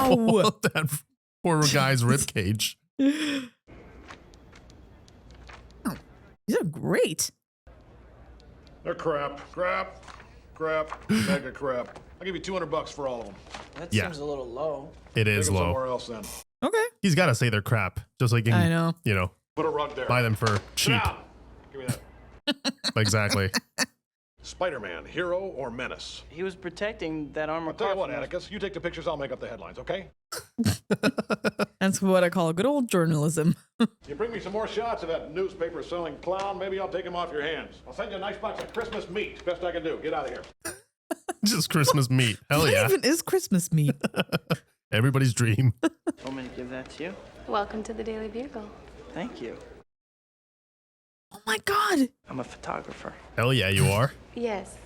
Ow! That poor guy's rib cage. Oh, these are great. They're crap. Mega crap. I'll give you $200 for all of them. That Yeah. seems a little low. It is Take 'em low. somewhere else then. Okay. He's got to say they're crap, just so he can, I know. you know, Put a rug there. buy them for cheap. Now, give me that. Exactly. Spider-Man, hero or menace? He was protecting that armor. I'll tell you what, Atticus. You take the pictures, I'll make up the headlines, okay? That's what I call good old journalism. You bring me some more shots of that newspaper-selling clown, maybe I'll take him off your hands. I'll send you a nice box of Christmas meat. Best I can do. Get out of here. Just Christmas meat. Hell What yeah. even is Christmas meat? Everybody's dream. Want me to give that to you? Welcome to the Daily Bugle. Thank you. Oh my God. I'm a photographer. Hell yeah, you are. Yes,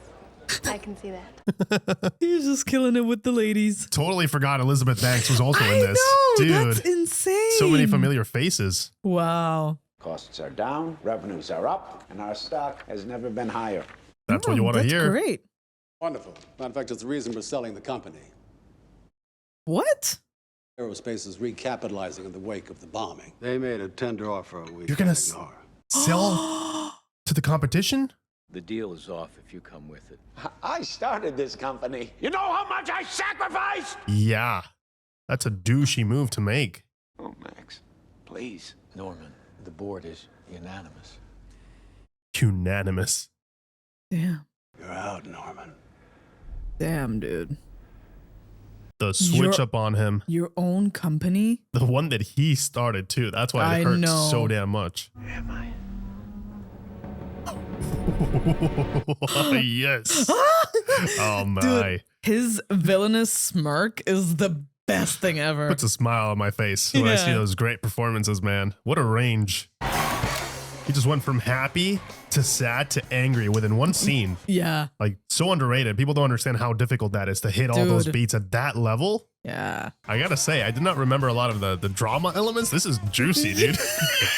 I can see that. He's just killing it with the ladies. Totally forgot Elizabeth Banks was also in this. know, Dude, that's insane. so many familiar faces. Wow. Costs are down, revenues are up, and our stock has never been higher. That's what you want to That's hear. great. Wonderful. Matter of fact, it's the reason we're selling the company. What? Aerospace is recapitalizing in the wake of the bombing. They made a tender offer we You're going to can't ignore. sell to the competition? The deal is off if you come with it. I started this company. You know how much I sacrificed? Yeah. That's a douchey move to make. Oh, Max, please. Norman, the board is unanimous. Unanimous. Damn. You're out, Norman. Damn, dude. The switch up on him. Your own company? The one that he started too. That's why it I hurts know. so damn much. Am I? Yes. Oh my. Dude, his villainous smirk is the best thing ever. Puts a smile on my face when I see Yeah. those great performances, man. What a range. He just went from happy to sad to angry within one scene. Yeah. Like, so underrated. People don't understand how difficult that is to hit all those Dude. beats at that level. Yeah. I gotta say, I did not remember a lot of the drama elements. This is juicy, dude.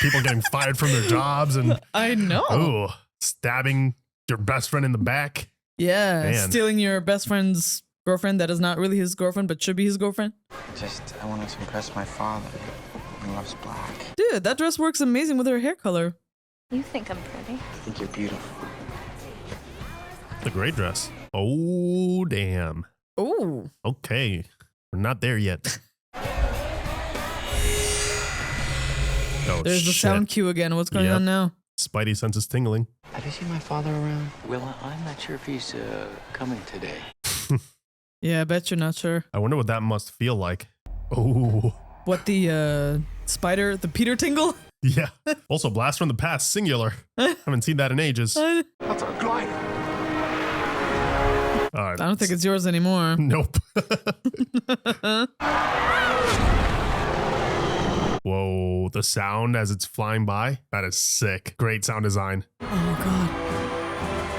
People getting fired from their jobs and I know. oh, stabbing your best friend in the back. Yeah. Man. Stealing your best friend's girlfriend that is not really his girlfriend, but should be his girlfriend. I wanted to impress my father. He loves black. Dude, that dress works amazing with her hair color. You think I'm pretty? I think you're beautiful. The great dress. Oh, damn. Oh. Okay. We're not there yet. Oh, There's the shit. sound cue again. What's going Yep. on now? Spidey sense is tingling. Have you seen my father around? Well, I'm not sure if he's coming today. Yeah, I bet you're not sure. I wonder what that must feel like. Oh. What the spider, the Peter tingle? Yeah. Also, blast from the past, singular. Haven't seen that in ages. All That's a glider. right. I don't think it's yours anymore. Nope. Whoa, the sound as it's flying by. That is sick. Great sound design. Oh, God.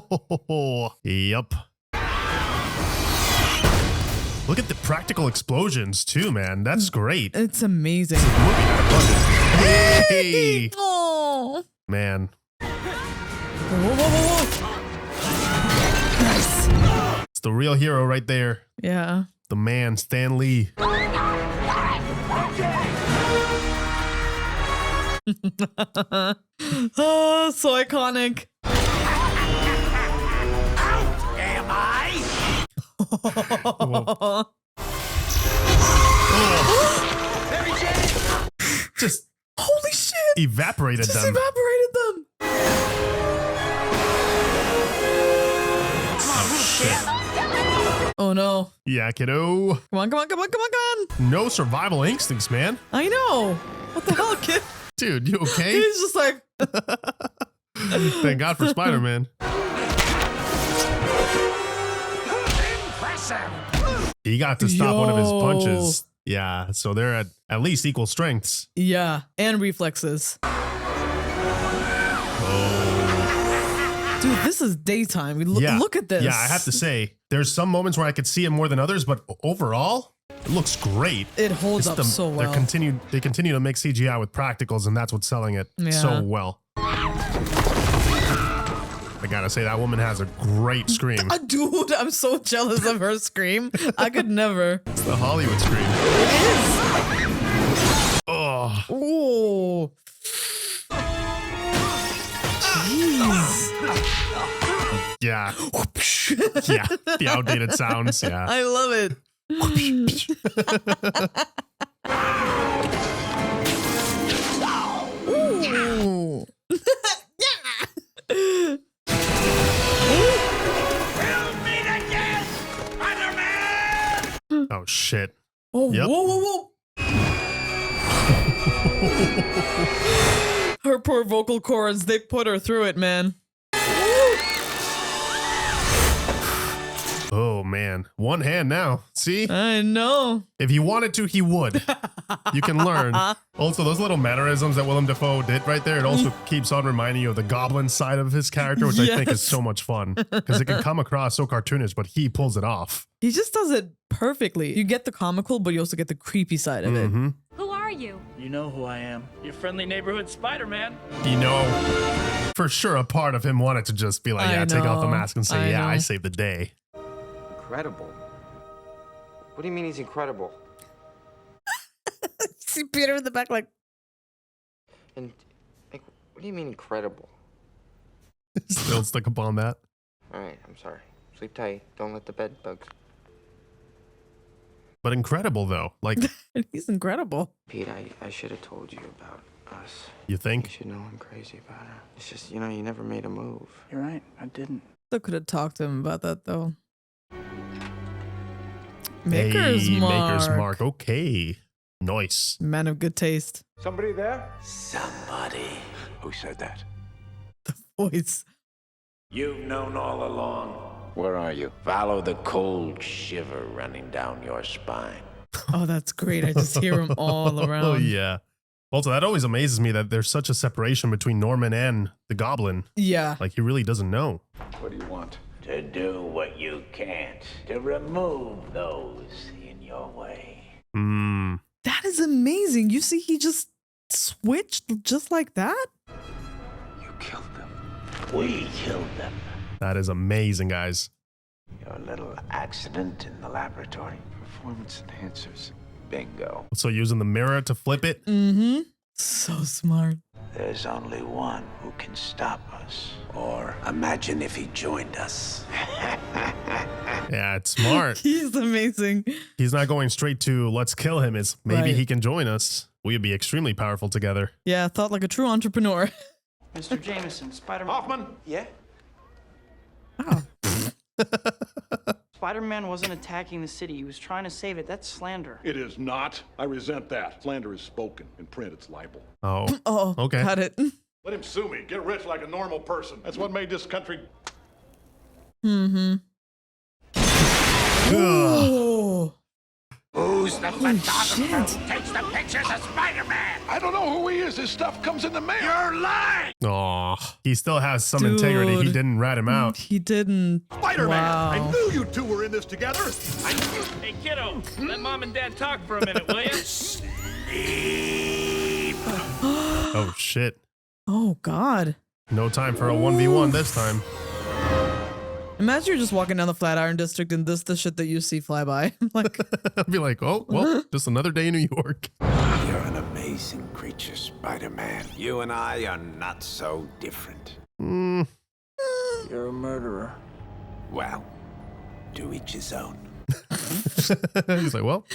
Oh. Yep. Look at the practical explosions too, man. That's great. It's amazing. Hey, Oh. man. Whoa, whoa, whoa, whoa. Nice. It's the real hero right there. Yeah. The man, Stan Lee. Oh, so iconic. Am I? Just holy shit. Evaporated Just them. evaporated them. Oh, shit. Oh no. Yeah, kiddo. Come on, come on, come on, come on, come on. No survival instincts, man. I know. What the hell, kid? Dude, you okay? He's just like. Thank God for Spider-Man. He got to stop one of his punches. Yeah, so they're at least equal strengths. Yeah, and reflexes. Oh. Dude, this is daytime. Look at this. Yeah, I have to say, there's some moments where I could see it more than others, but overall, it looks great. It holds up so well. They continue to make CGI with practicals, and that's what's selling it so well. I gotta say, that woman has a great scream. Dude, I'm so jealous of her scream. I could never. It's the Hollywood scream. It is. Oh. Oh. Jeez. Yeah. Yeah. The outdated sounds. Yeah. I love it. Ooh. Oh shit. Oh, yep. Whoa, whoa, whoa. Her poor vocal cords, they put her through it, man. Oh man. One hand now. See? I know. If he wanted to, he would. You can learn. Also, those little mannerisms that Willem Dafoe did right there, it also keeps on reminding you of the goblin side of his character, which I think is so much fun. Because it can come across so cartoonish, but he pulls it off. He just does it perfectly. You get the comical, but you also get the creepy side of it. Who are you? You know who I am. Your friendly neighborhood Spider-Man. You know, for sure a part of him wanted to just be like, yeah, take off the mask and say, I saved the day. Incredible? What do you mean he's incredible? See Peter in the back like... And, like, what do you mean incredible? Still stuck upon that. All right, I'm sorry. Sleep tight. Don't let the bed bugs. But incredible, though. Like... He's incredible. Pete, I should have told you about us. You think? You should know I'm crazy about her. It's just, you know, you never made a move. You're right. I didn't. Still could have talked to him about that, though. Maker's Mark. Maker's Mark. Okay. Nice. Man of good taste. Somebody there? Somebody. Who said that? The voice. You've known all along. Where are you? Follow the cold shiver running down your spine. Oh, that's great. I just hear him all around. Oh, yeah. Also, that always amazes me that there's such a separation between Norman and the Goblin. Yeah. Like, he really doesn't know. What do you want? To do what you can't. To remove those in your way. That is amazing. You see, he just switched just like that? You killed them. We killed them. That is amazing, guys. Your little accident in the laboratory. Performance enhancers. Bingo. So using the mirror to flip it? Mm-hmm. So smart. There's only one who can stop us. Or imagine if he joined us. Yeah, it's smart. He's amazing. He's not going straight to let's kill him. It's maybe he can join us. We would be extremely powerful together. Yeah, thought like a true entrepreneur. Mr. Jameson, Spider-Man. Hoffman? Yeah? Oh. Spider-Man wasn't attacking the city. He was trying to save it. That's slander. It is not. I resent that. Slander is spoken. In print, it's libel. Oh. Oh, okay. Got it. Let him sue me. Get rich like a normal person. That's what made this country... Mm-hmm. Oh. Who's the photographer who takes the pictures of Spider-Man? I don't know who he is. His stuff comes in the mail. You're lying! Aw, he still has some integrity. He didn't rat him out. He didn't. Spider-Man! Wow. I knew you two were in this together! Hey, kiddo, let Mom and Dad talk for a minute, will you? Oh, shit. Oh, God. No time for a 1v1 this time. Imagine you're just walking down the Flatiron District and this the shit that you see fly by. Like, I'd be like, oh, well, just another day in New York. You're an amazing creature, Spider-Man. You and I are not so different. You're a murderer. Well, to each his own. He's like, well.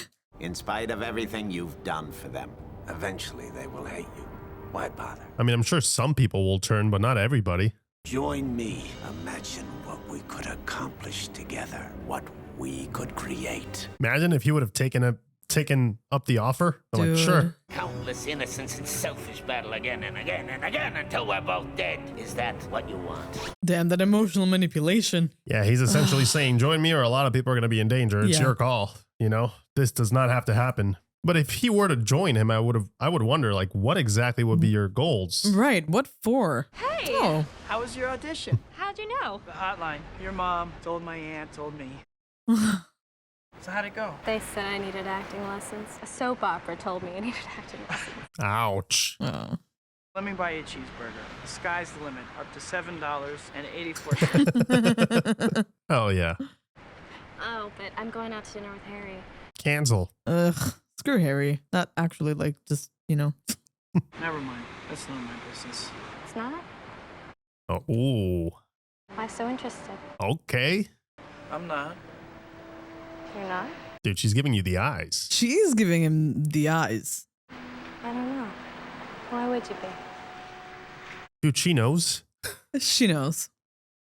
In spite of everything you've done for them, eventually they will hate you. Why bother? I mean, I'm sure some people will turn, but not everybody. Join me. Imagine what we could accomplish together. What we could create. Imagine if he would have taken up the offer. I'm like, sure. Countless innocence and selfish battle again and again and again until we're both dead. Is that what you want? Damn, that emotional manipulation. Yeah, he's essentially saying, join me or a lot of people are going to be in danger. It's your call. You know, this does not have to happen. But if he were to join him, I would wonder, like, what exactly would be your goals? Right. What for? Hey! Oh. How was your audition? How'd you know? The hotline. Your mom told my aunt, told me. So how'd it go? They said I needed acting lessons. A soap opera told me I needed acting lessons. Ouch. Oh. Let me buy you a cheeseburger. The sky's the limit. Up to $7.84. Oh, yeah. Oh, but I'm going out to dinner with Harry. Cancel. Ugh. Screw Harry. Not actually, like, just, you know. Never mind. That's none of my business. It's not? Oh, ooh. Why so interested? Okay. I'm not. You're not? Dude, she's giving you the eyes. She's giving him the eyes. I don't know. Why would you be? Dude, she knows. She knows.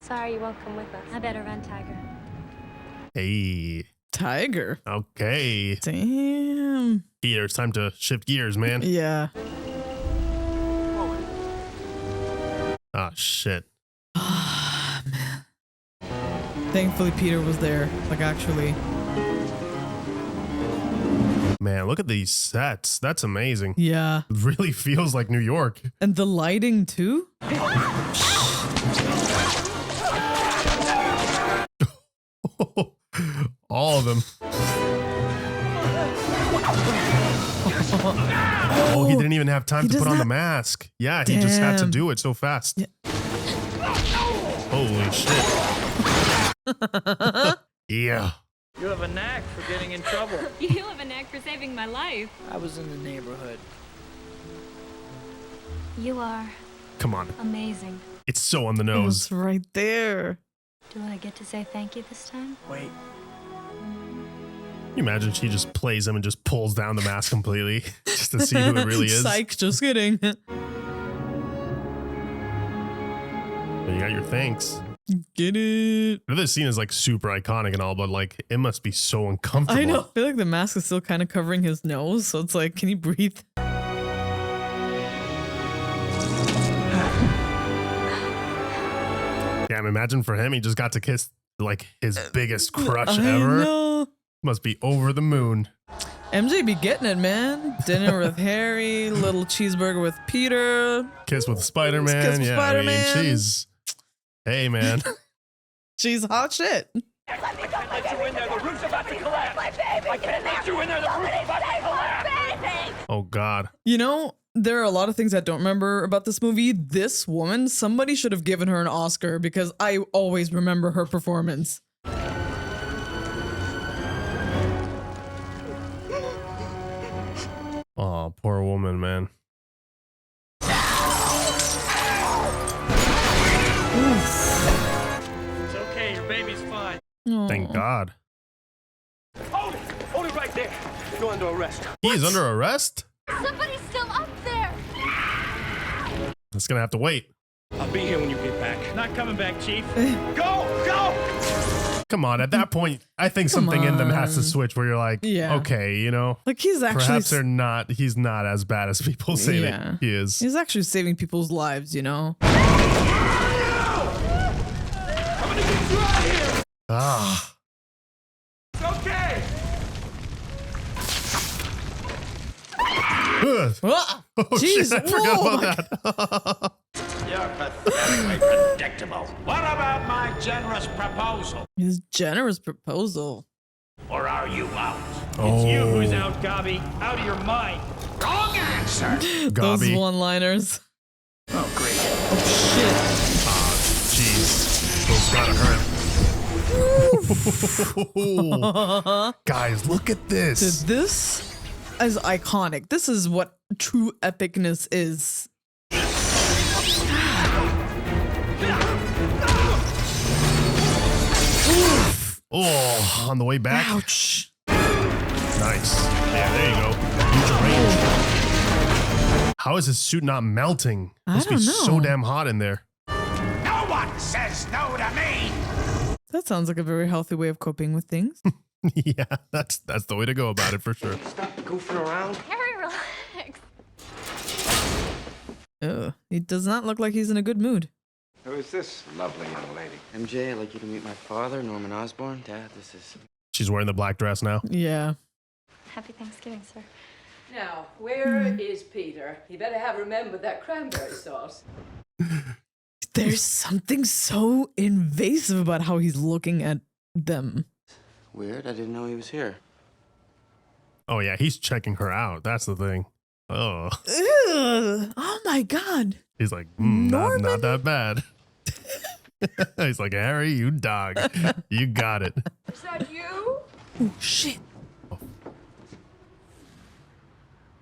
Sorry you won't come with us. I better run, Tiger. Hey. Tiger. Okay. Damn. Peter, it's time to shift gears, man. Yeah. Oh, shit. Ah, man. Thankfully, Peter was there. Like, actually. Man, look at these sets. That's amazing. Yeah. It really feels like New York. And the lighting, too? All of them. Oh, he didn't even have time to put on the mask. Yeah, he just had to do it so fast. Yeah. Holy shit. Yeah. You have a knack for getting in trouble. You have a knack for saving my life. I was in the neighborhood. You are Come on. amazing. It's so on the nose. It's right there. Do I get to say thank you this time? Wait. Can you imagine she just plays him and just pulls down the mask completely just to see who it really is? Psych, just kidding. Well, you got your thanks. Get it. This scene is like super iconic and all, but like it must be so uncomfortable. I know. I feel like the mask is still kind of covering his nose, so it's like, can he breathe? Damn, imagine for him, he just got to kiss like his biggest crush ever. Know. Must be over the moon. MJ be getting it, man. Dinner with Harry, little cheeseburger with Peter. Kiss with Spider-Man. Kiss with Yeah, Spider-Man. I mean, she's... Hey, man. She's hot shit. I can't let you in there. The roof's about to collapse. I can't let you in there. The roof's about to collapse. Oh, God. You know, there are a lot of things I don't remember about this movie. This woman, somebody should have given her an Oscar because I always remember her performance. Oh, poor woman, man. It's okay. Your baby's fine. Thank God. Hold it. Hold it right there. You're under arrest. He is under arrest? Somebody's still up there. That's gonna have to wait. I'll be here when you get back. Not coming back, Chief. Go! Go! Come on, at that point, I think something in them has to switch where you're like, Yeah. okay, you know, Like he's actually perhaps he's not as bad as people say that he is. He's actually saving people's lives, you know. Ah. It's okay. Ugh. Oh, Jeez, shit, I forgot whoa. about that. You're pathetically predictable. What about my generous proposal? His generous proposal. Or are you out? It's you who's out, Gobby. Out of your mind. Wrong answer. Those Gobby. one-liners. Oh, great. Oh, shit. Ah, jeez. Those gotta hurt. Guys, look at this. Dude, this is iconic. This is what true epicness is. Oh, on the way back. Ouch. Nice. Yeah, there you go. Huge range. How is his suit not melting? Must be don't know. so damn hot in there. No one says no to me. That sounds like a very healthy way of coping with things. Yeah, that's the way to go about it for sure. Stop goofing around. Harry, relax. Oh, he does not look like he's in a good mood. Who is this lovely young lady? MJ, I'd like you to meet my father, Norman Osborn. Dad, this is... She's wearing the black dress now. Yeah. Happy Thanksgiving, sir. Now, where is Peter? He better have remembered that cranberry sauce. There's something so invasive about how he's looking at them. Weird, I didn't know he was here. Oh yeah, he's checking her out. That's the thing. Oh. Ugh. Oh my God. He's like, not that bad. He's like, Harry, you dog. You got it. Is that you? Oh, shit.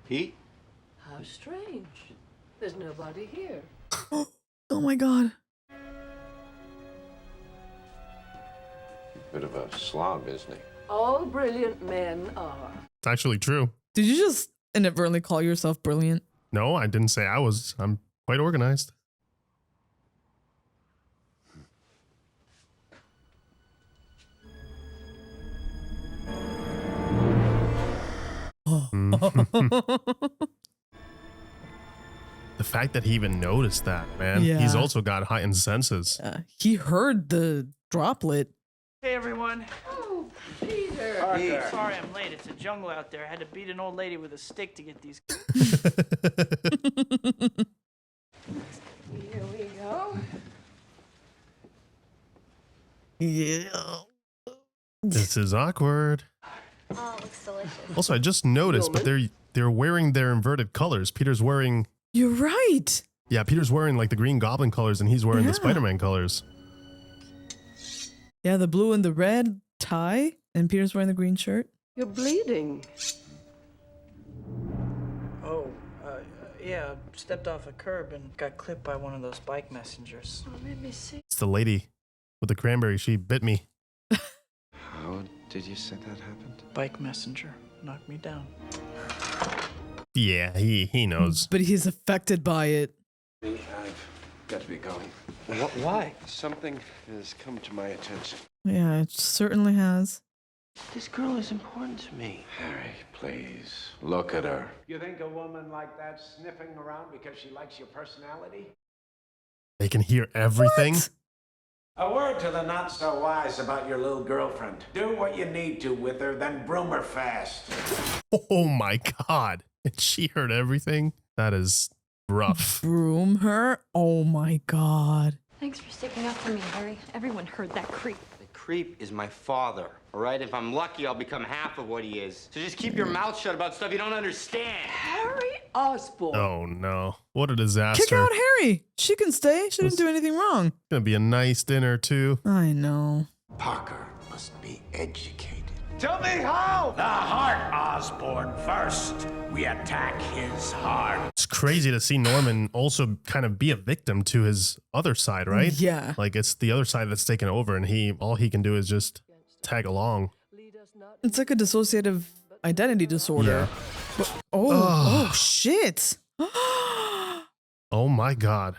Pete? How strange. There's nobody here. Oh my God. Bit of a slob, isn't he? All brilliant men are. It's actually true. Did you just inadvertently call yourself brilliant? No, I didn't say I was. I'm quite organized. The fact that he even noticed that, man. Yeah. He's also got heightened senses. He heard the droplet. Hey, everyone. Oh, Peter. Hey, sorry I'm late. It's a jungle out there. I had to beat an old lady with a stick to get these. Here we go. Yeah. This is awkward. Oh, it looks delicious. Also, I just noticed, but they're wearing their inverted colors. Peter's wearing... You're right. Yeah, Peter's wearing like the Green Goblin colors and he's wearing the Spider-Man colors. Yeah, the blue and the red tie, and Peter's wearing the green shirt. You're bleeding. Oh, yeah. Stepped off a curb and got clipped by one of those bike messengers. Oh, let me see. It's the lady with the cranberry. She bit me. How did you say that happened? Bike messenger knocked me down. Yeah, he knows. But he's affected by it. I've got to be going. Why? Something has come to my attention. Yeah, it certainly has. This girl is important to me. Harry, please, look at her. You think a woman like that sniffing around because she likes your personality? They can hear everything. What? A word to the not-so-wise about your little girlfriend. Do what you need to with her, then broom her fast. Oh my God. And she heard everything? That is rough. Broom her? Oh my God. Thanks for sticking up for me, Harry. Everyone heard that creep. The creep is my father, all right? If I'm lucky, I'll become half of what he is. So just keep your mouth shut about stuff you don't understand. Harry Osborn. Oh no. What a disaster. Kick out Harry. She can stay. She didn't do anything wrong. Gonna be a nice dinner too. I know. Parker must be educated. Tell me how! The heart, Osborn. First, we attack his heart. It's crazy to see Norman also kind of be a victim to his other side, right? Yeah. Like it's the other side that's taken over and all he can do is just tag along. It's like a dissociative identity disorder. Yeah. But, oh shit. Oh my God.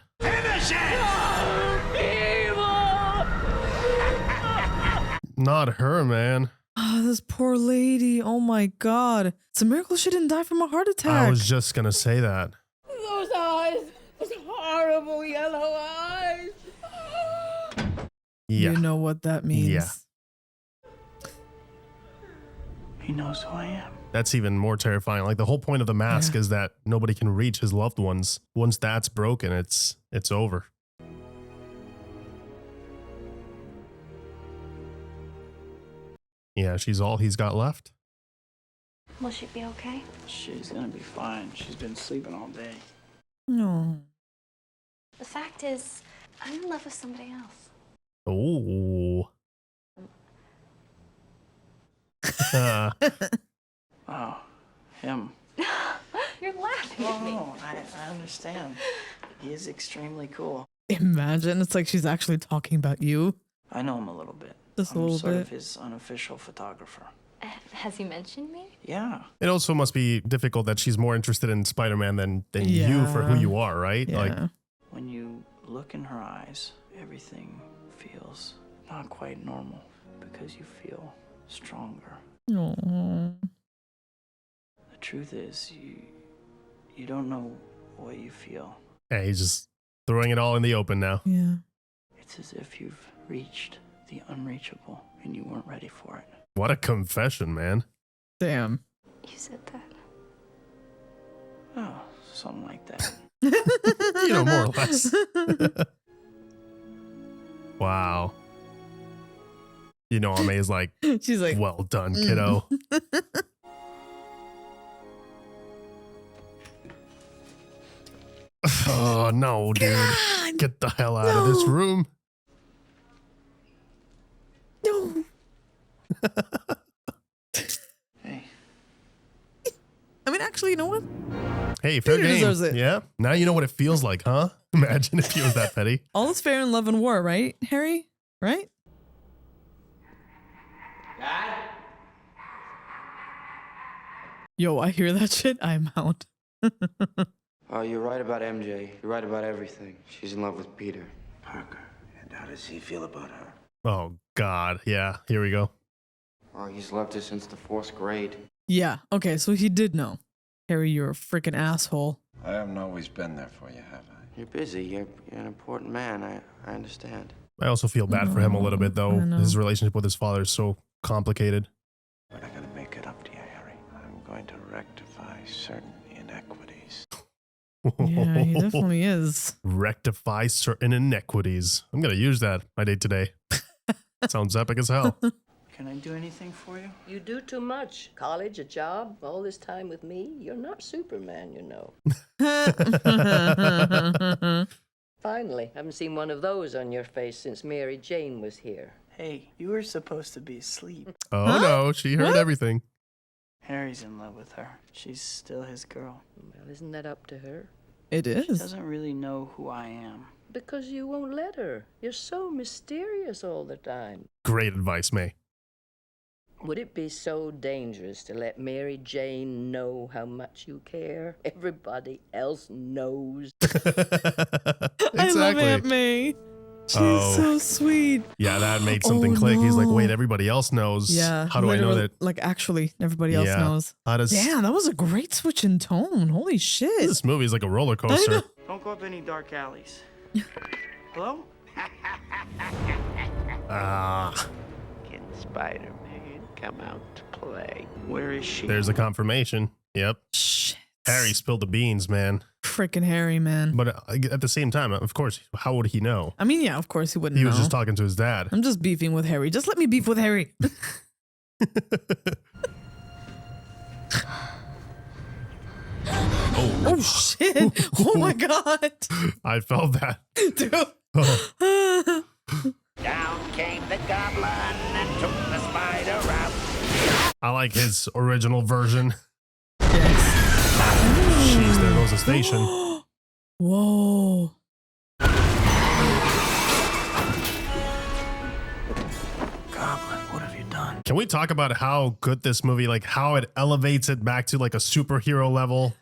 Not her, man. Oh, this poor lady. Oh my God. It's a miracle she didn't die from a heart attack. I was just gonna say that. Those eyes. Those horrible yellow eyes. Yeah. You know what that means. Yeah. He knows who I am. That's even more terrifying. Like the whole point of the mask is that nobody can reach his loved ones. Once that's broken, it's over. Yeah, she's all he's got left. Will she be okay? She's gonna be fine. She's been sleeping all day. No. The fact is, I'm in love with somebody else. Oh. Oh, him. You're laughing at me. Oh, I understand. He is extremely cool. Imagine it's like she's actually talking about you. I know him a little bit. Just a I'm little sort bit. of his unofficial photographer. Has he mentioned me? Yeah. It also must be difficult that she's more interested in Spider-Man than you for who you are, right? Yeah. Like when you look in her eyes, everything feels not quite normal because you feel stronger. Aww. The truth is, you don't know what you feel. Yeah, he's just throwing it all in the open now. Yeah. It's as if you've reached the unreachable and you weren't ready for it. What a confession, man. Damn. You said that. Oh, something like that. You know, more or less. Wow. You know, Ame's like, she's like, well done, kiddo. Oh, no, dude. God. Get the hell out of this room. No. Hey. I mean, actually, you know what? Hey, fair Peter game. deserves it. Yeah. Now you know what it feels like, huh? Imagine if he was that petty. All is fair in love and war, right, Harry? Right? Dad? Yo, I hear that shit. I'm out. Oh, you're right about MJ. You're right about everything. She's in love with Peter. Parker, and how does he feel about her? Oh, God. Yeah. Here we go. Oh, he's loved her since the 4th grade. Yeah. Okay, so he did know. Harry, you're a freaking asshole. I haven't always been there for you, have I? You're busy. You're an important man. I understand. I also feel bad for him a little bit, though. His relationship with his father is so complicated. But I'm going to make it up to you, Harry. I'm going to rectify certain inequities. Yeah, he definitely is. Rectify certain inequities. I'm going to use that my day today. Sounds epic as hell. Can I do anything for you? You do too much. College, a job, all this time with me. You're not Superman, you know. Finally, haven't seen one of those on your face since Mary Jane was here. Hey, you were supposed to be asleep. Oh, no. She heard everything. Harry's in love with her. She's still his girl. Well, isn't that up to her? It is. She doesn't really know who I am. Because you won't let her. You're so mysterious all the time. Great advice, May. Would it be so dangerous to let Mary Jane know how much you care? Everybody else knows. I love Aunt May. She's so sweet. Yeah, that made something click. He's like, wait, everybody else knows. Yeah. How do I know that? Like, actually, everybody else knows. How does... Damn, that was a great switch in tone. Holy shit. This movie is like a roller coaster. Don't go up any dark alleys. Hello? Can Spider-Man come out to play? Where is she? There's a confirmation. Yep. Shit. Harry spilled the beans, man. Freaking Harry, man. But at the same time, of course, how would he know? I mean, yeah, of course he wouldn't He know. was just talking to his dad. I'm just beefing with Harry. Just let me beef with Harry. Oh shit. Oh my god. I felt that. Dude. Oh. Down came the goblin and took the spider out. I like his original version. Jeez, there goes the station. Whoa. Goblin, what have you done? Can we talk about how good this movie, like how it elevates it back to like a superhero level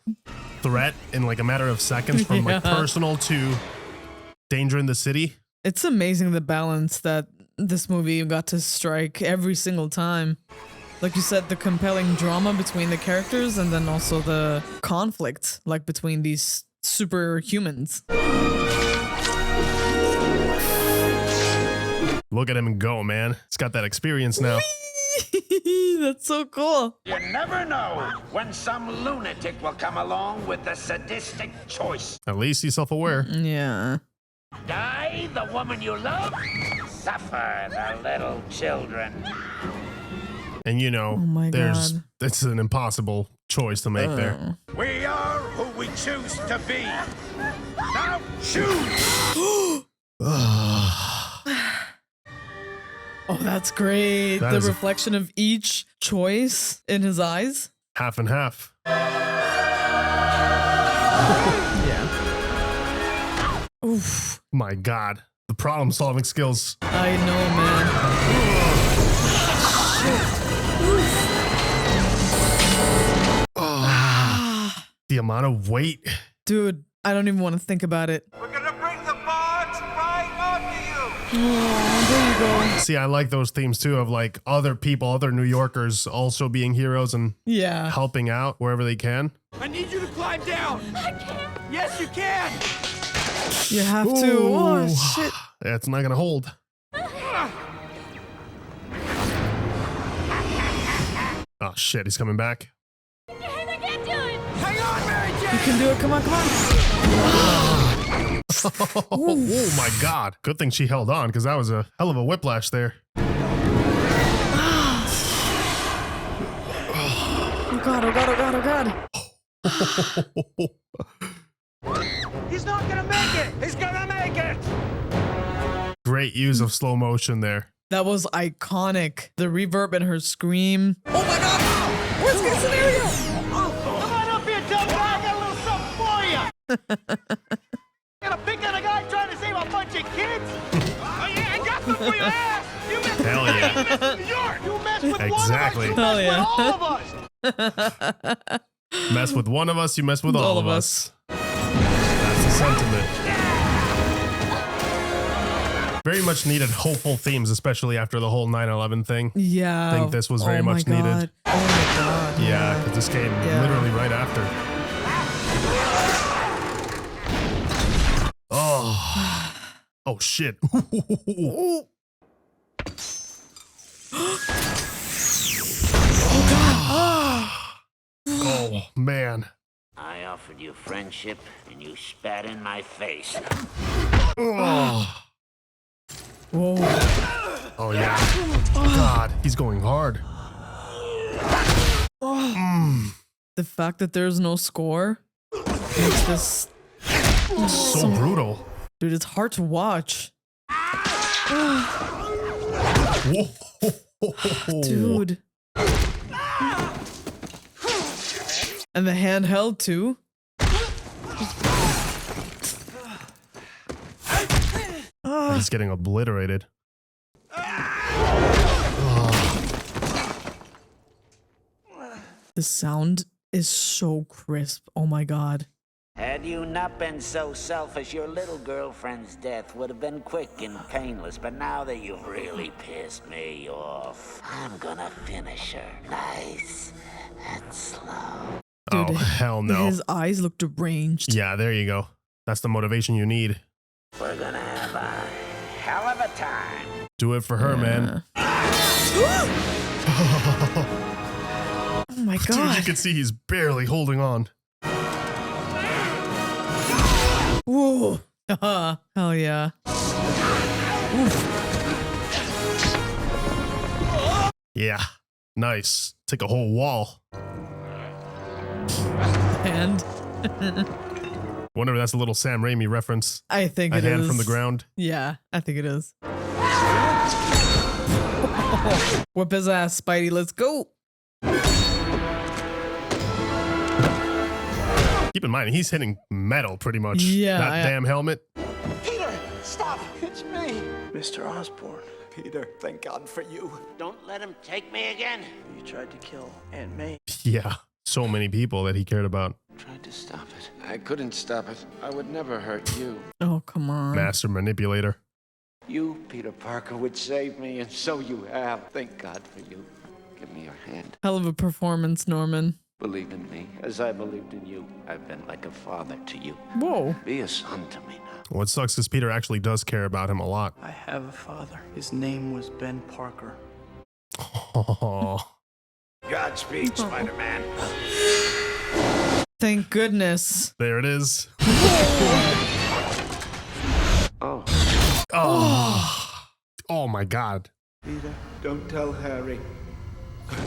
threat in like a matter of seconds from like personal to danger in the city? It's amazing the balance that this movie got to strike every single time. Like you said, the compelling drama between the characters and then also the conflict like between these superhumans. Look at him go, man. He's got that experience now. That's so cool. You never know when some lunatic will come along with the sadistic choice. At least he's self-aware. Yeah. Die the woman you love, suffer the little children. And you know, it's an impossible choice to make there. We are who we choose to be. Now choose. Oh, that's great. That the is reflection of each choice in his eyes. Half and half. Yeah. Oof. My God. The problem-solving skills. I know, man. The amount of weight. Dude, I don't even want to think about it. We're gonna bring the barge right onto you. there you go. See, I like those themes too of like other people, other New Yorkers also being heroes and helping out wherever they can. I need you to climb down. I can't. Yes, you can. You have to. Oh, shit. It's not going to hold. Oh, shit. He's coming back. I can't do it. Hang on, Mary Jane. You can do it. Come on, come on. Oh, my God. Good thing she held on because that was a hell of a whiplash there. Oh, God. Oh, God. Oh, God. Oh, God. He's not gonna make it! He's gonna make it! Great use of slow motion there. That was iconic. The reverb and her scream. Oh my God! Worst case scenario! Oh, come on up here, tough guy. I got a little something for you. Got a pick on a guy trying to save a bunch of kids? Oh yeah, I got them for your ass! You messed Hell yeah. You messed with New York! You messed with Exactly. one of us! You messed with all of us! Mess with one of us, you mess with all of us. That's the sentiment. Very much needed hopeful themes, especially after the whole 9/11 thing. Yeah. I think this was very much needed. Oh my God. Yeah, because this came literally right after. Oh. Oh, shit. Oh, man. I offered you friendship, and you spat in my face. Oh. Whoa. Oh, yeah. God, he's going hard. The fact that there's no score makes this so brutal. Dude, it's hard to watch. Whoa. Dude. And the handheld too. He's getting obliterated. The sound is so crisp. Oh my God. Had you not been so selfish, your little girlfriend's death would have been quick and painless. But now that you've really pissed me off, I'm gonna finish her nice and slow. Dude, oh, hell no. His eyes look deranged. Yeah, there you go. That's the motivation you need. We're gonna have a hell of a time. Do it for her, man. Oh my God. Dude, you can see he's barely holding on. Whoa. Hell yeah. Oof. Yeah. Nice. Take a whole wall. And wonder if that's a little Sam Raimi reference. I think it is. A hand from the ground. Yeah, I think it is. Whip his ass, Spidey. Let's go. Keep in mind, he's hitting metal pretty much. Yeah. That damn helmet. Peter, stop! It's me! Mr. Osborn. Peter, thank God for you. Don't let him take me again. You tried to kill Aunt May. Yeah. So many people that he cared about. Tried to stop it. I couldn't stop it. I would never hurt you. Oh, come on. Master manipulator. You, Peter Parker, would save me, and so you have. Thank God for you. Give me your hand. Hell of a performance, Norman. Believe in me, as I believed in you. I've been like a father to you. Whoa. Be a son to me now. What sucks is Peter actually does care about him a lot. I have a father. His name was Ben Parker. Oh. Godspeed, Spider-Man. Thank goodness. There it is. Oh. Oh. Oh my God. Peter, don't tell Harry.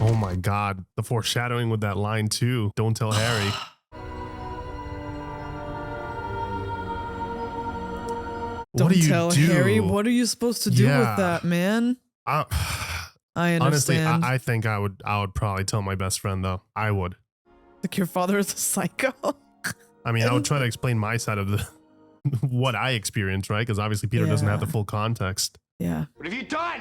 Oh my God. The foreshadowing with that line too. Don't tell Harry. Don't tell Harry. What are you supposed to do with that, man? I understand. Honestly, I think I would probably tell my best friend though. I would. Like your father is a psycho? I mean, I would try to explain my side of the what I experienced, right? Because obviously Peter doesn't have the full context. Yeah. What have you done?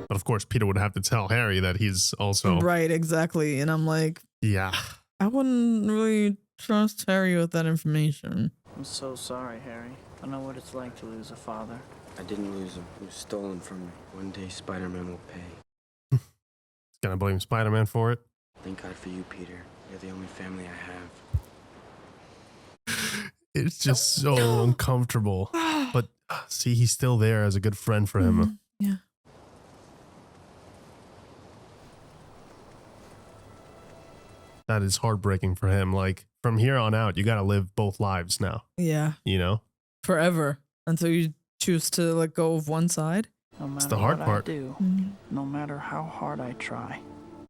But of course, Peter would have to tell Harry that he's also Right, exactly. And I'm like, yeah. I wouldn't really trust Harry with that information. I'm so sorry, Harry. I know what it's like to lose a father. I didn't lose him. He was stolen from me. One day Spider-Man will pay. Gonna blame Spider-Man for it. Thank God for you, Peter. You're the only family I have. It's just so uncomfortable. But see, he's still there as a good friend for him. Yeah. That is heartbreaking for him. Like, from here on out, you got to live both lives now. Yeah. You know? Forever. Until you choose to let go of one side. No matter It's the hard what part. I do, no matter how hard I try.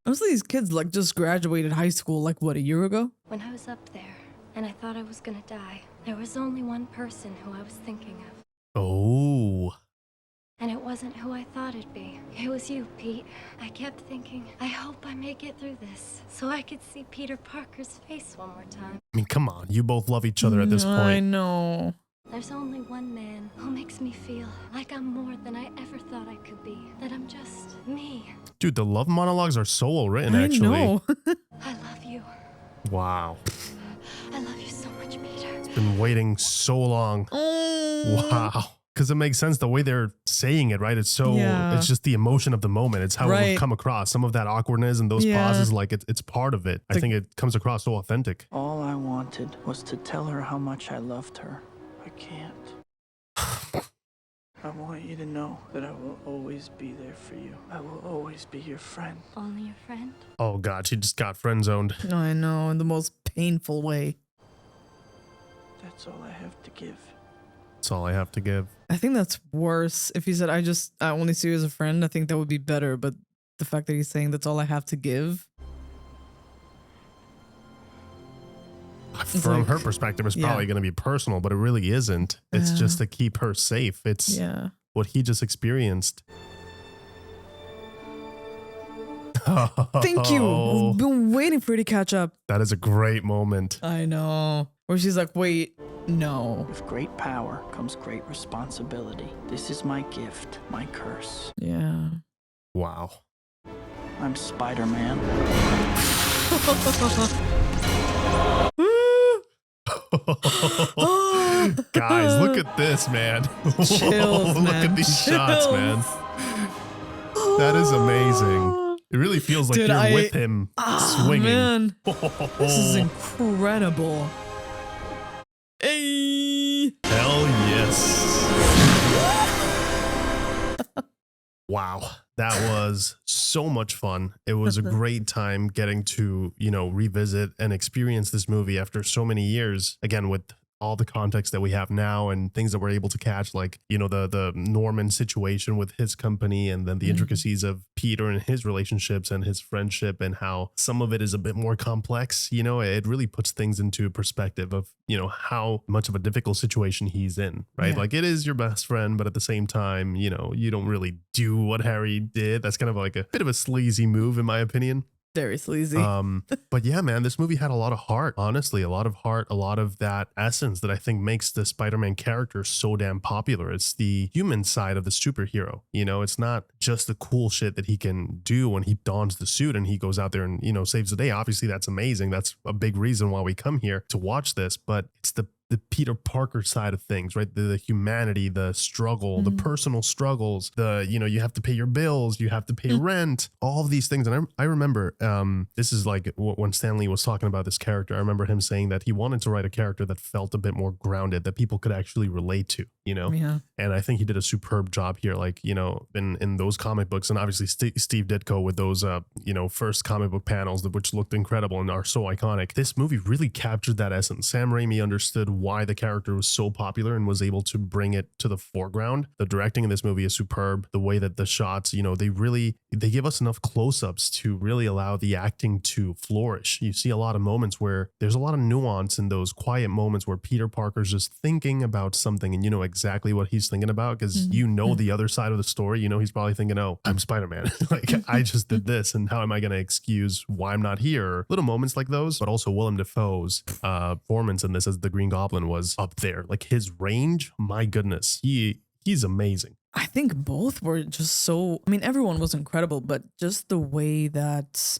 Most of these kids like just graduated high school like what, a year ago? When I was up there and I thought I was gonna die, there was only one person who I was thinking of. Oh. And it wasn't who I thought it'd be. It was you, Pete. I kept thinking, I hope I make it through this so I could see Peter Parker's face one more time. I mean, come on. You both love each other at this point. I know. There's only one man who makes me feel like I'm more than I ever thought I could be. That I'm just me. Dude, the love monologues are so well written, actually. I know. I love you. Wow. I love you so much, Peter. It's been waiting so long. Wow. Because it makes sense the way they're saying it, right? It's so, it's just the emotion of the moment. It's how it would come across. Some of that awkwardness and those pauses, like it's part of it. I think it comes across so authentic. All I wanted was to tell her how much I loved her. I can't. I want you to know that I will always be there for you. I will always be your friend. Only your friend? Oh, God. She just got friend zoned. I know, in the most painful way. That's all I have to give. That's all I have to give. I think that's worse. If he said, I only see you as a friend, I think that would be better. But the fact that he's saying that's all I have to give. From her perspective, it's probably going to be personal, but it really isn't. It's just to keep her safe. It's what he just experienced. Thank you. I've been waiting for you to catch up. That is a great moment. I know. Where she's like, wait, no. With great power comes great responsibility. This is my gift, my curse. Yeah. Wow. I'm Spider-Man. Guys, look at this, man. Chills, look man. at these shots, man. That is amazing. It really feels like you're with him swinging. Man. This is incredible. Hey. Hell yes. Wow. That was so much fun. It was a great time getting to, revisit and experience this movie after so many years. Again, with all the context that we have now and things that we're able to catch, like, the Norman situation with his company and then the intricacies of Peter and his relationships and his friendship and how some of it is a bit more complex. It really puts things into perspective of, how much of a difficult situation he's in, right? Like, it is your best friend, but at the same time, you don't really do what Harry did. That's kind of like a bit of a sleazy move, in my opinion. Very sleazy. But yeah, man, this movie had a lot of heart, honestly, a lot of heart, a lot of that essence that I think makes the Spider-Man character so damn popular. It's the human side of the superhero. It's not just the cool shit that he can do when he dons the suit and he goes out there and, saves the day. Obviously, that's amazing. That's a big reason why we come here to watch this, but it's the Peter Parker side of things, right? The humanity, the struggle, the personal struggles, you have to pay your bills, you have to pay rent, all of these things. And I remember, this is like when Stan Lee was talking about this character, I remember him saying that he wanted to write a character that felt a bit more grounded, that people could actually relate to, Yeah. And I think he did a superb job here, like, in those comic books. And obviously Steve Ditko with those, first comic book panels, which looked incredible and are so iconic. This movie really captured that essence. Sam Raimi understood why the character was so popular and was able to bring it to the foreground. The directing in this movie is superb. The way that the shots, they give us enough close-ups to really allow the acting to flourish. You see a lot of moments where there's a lot of nuance in those quiet moments where Peter Parker's just thinking about something and you know exactly what he's thinking about because the other side of the story. He's probably thinking, oh, I'm Spider-Man. Like, I just did this and how am I going to excuse why I'm not here? Little moments like those, but also Willem Dafoe's performance in this as the Green Goblin was up there. Like, his range, my goodness, he's amazing. I think both were just so, I mean, everyone was incredible, but just the way that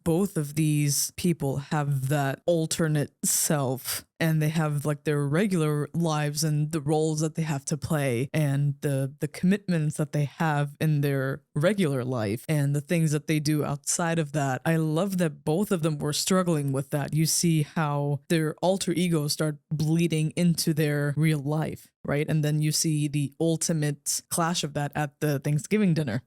both of these people have that alternate self, and they have like their regular lives and the roles that they have to play, and the commitments that they have in their regular life, and the things that they do outside of that. I love that both of them were struggling with that. You see how their alter egos start bleeding into their real life, right? And then you see the ultimate clash of that at the Thanksgiving dinner,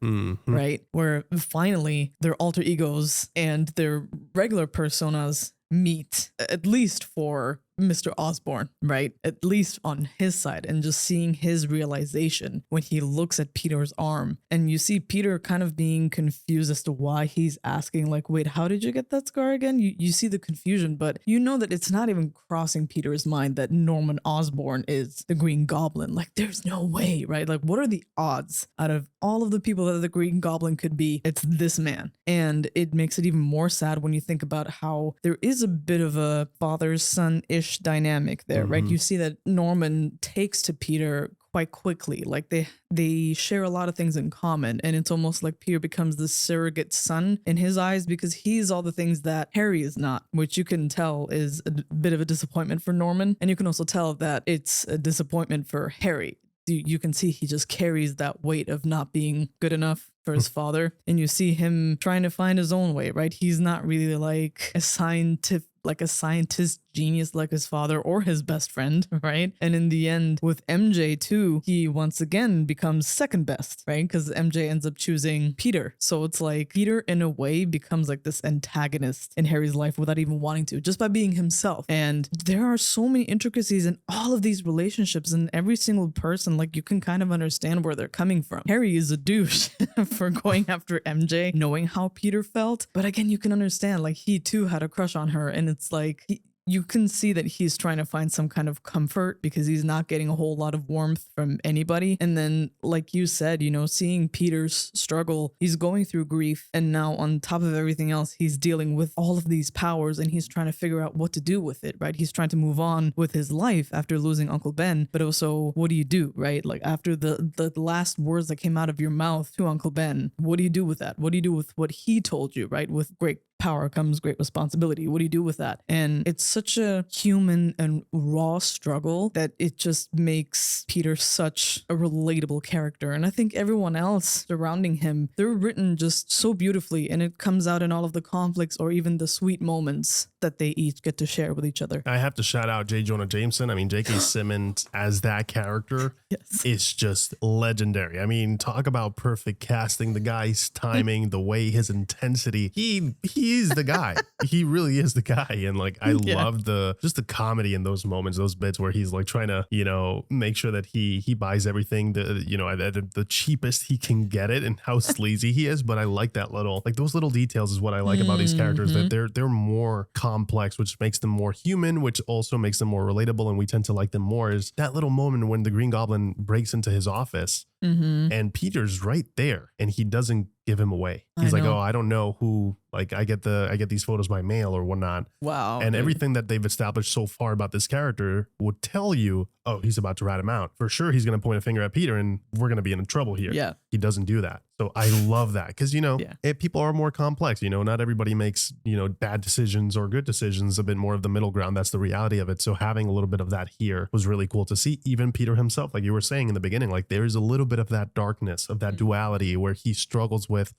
right? Where finally their alter egos and their regular personas meet, at least for Mr. Osborn, right? At least on his side, and just seeing his realization when he looks at Peter's arm, and you see Peter kind of being confused as to why he's asking, like, wait, how did you get that scar again? You see the confusion, but you know that it's not even crossing Peter's mind that Norman Osborn is the Green Goblin. Like, there's no way, right? Like, what are the odds out of all of the people that the Green Goblin could be? It's this man. And it makes it even more sad when you think about how there is a bit of a father-son-ish dynamic there, right? You see that Norman takes to Peter quite quickly. Like they share a lot of things in common, and it's almost like Peter becomes the surrogate son in his eyes, because he's all the things that Harry is not, which you can tell is a bit of a disappointment for Norman, and you can also tell that it's a disappointment for Harry. You can see he just carries that weight of not being good enough for his father, and you see him trying to find his own way, right? He's not really like a scientist genius like his father or his best friend, right? And in the end, with MJ too, he once again becomes second best, right? Because MJ ends up choosing Peter. So it's like Peter in a way becomes like this antagonist in Harry's life without even wanting to, just by being himself. And there are so many intricacies in all of these relationships, and every single person, like, you can kind of understand where they're coming from. Harry is a douche for going after MJ, knowing how Peter felt. But again, you can understand, like, he too had a crush on her, and it's like you can see that he's trying to find some kind of comfort because he's not getting a whole lot of warmth from anybody. And then, like you said, seeing Peter's struggle, he's going through grief, and now on top of everything else, he's dealing with all of these powers, and he's trying to figure out what to do with it, right? He's trying to move on with his life after losing Uncle Ben, but also, what do you do, right? Like, after the last words that came out of your mouth to Uncle Ben, what do you do with that? What do you do with what he told you, right? With great power comes great responsibility. What do you do with that? And it's such a human and raw struggle that it just makes Peter such a relatable character. And I think everyone else surrounding him, they're written just so beautifully, and it comes out in all of the conflicts or even the sweet moments that they each get to share with each other. I have to shout out J. Jonah Jameson. I mean, J.K. Simmons as that character is just legendary. I mean, talk about perfect casting. The guy's timing, the way, his intensity. He is the guy. He really is the guy. And like, I love the comedy in those moments, those bits where he's like trying to, make sure that he buys everything at the cheapest he can get it, and how sleazy he is. But I like that those little details is what I like about these characters, that they're more complex, which makes them more human, which also makes them more relatable, and we tend to like them more. Is that little moment when the Green Goblin breaks into his office and Peter's right there, and he doesn't give him away. He's like, oh, I don't know who, like, I get these photos by mail or whatnot. Wow. And everything that they've established so far about this character would tell you, oh, he's about to rat him out. For sure, he's going to point a finger at Peter, and we're going to be in trouble here. Yeah. He doesn't do that. So I love that, because, people are more complex. Not everybody makes, bad decisions or good decisions, a bit more of the middle ground. That's the reality of it. So having a little bit of that here was really cool to see. Even Peter himself, like you were saying in the beginning, like there is a little bit of that darkness, of that duality, where he struggles with,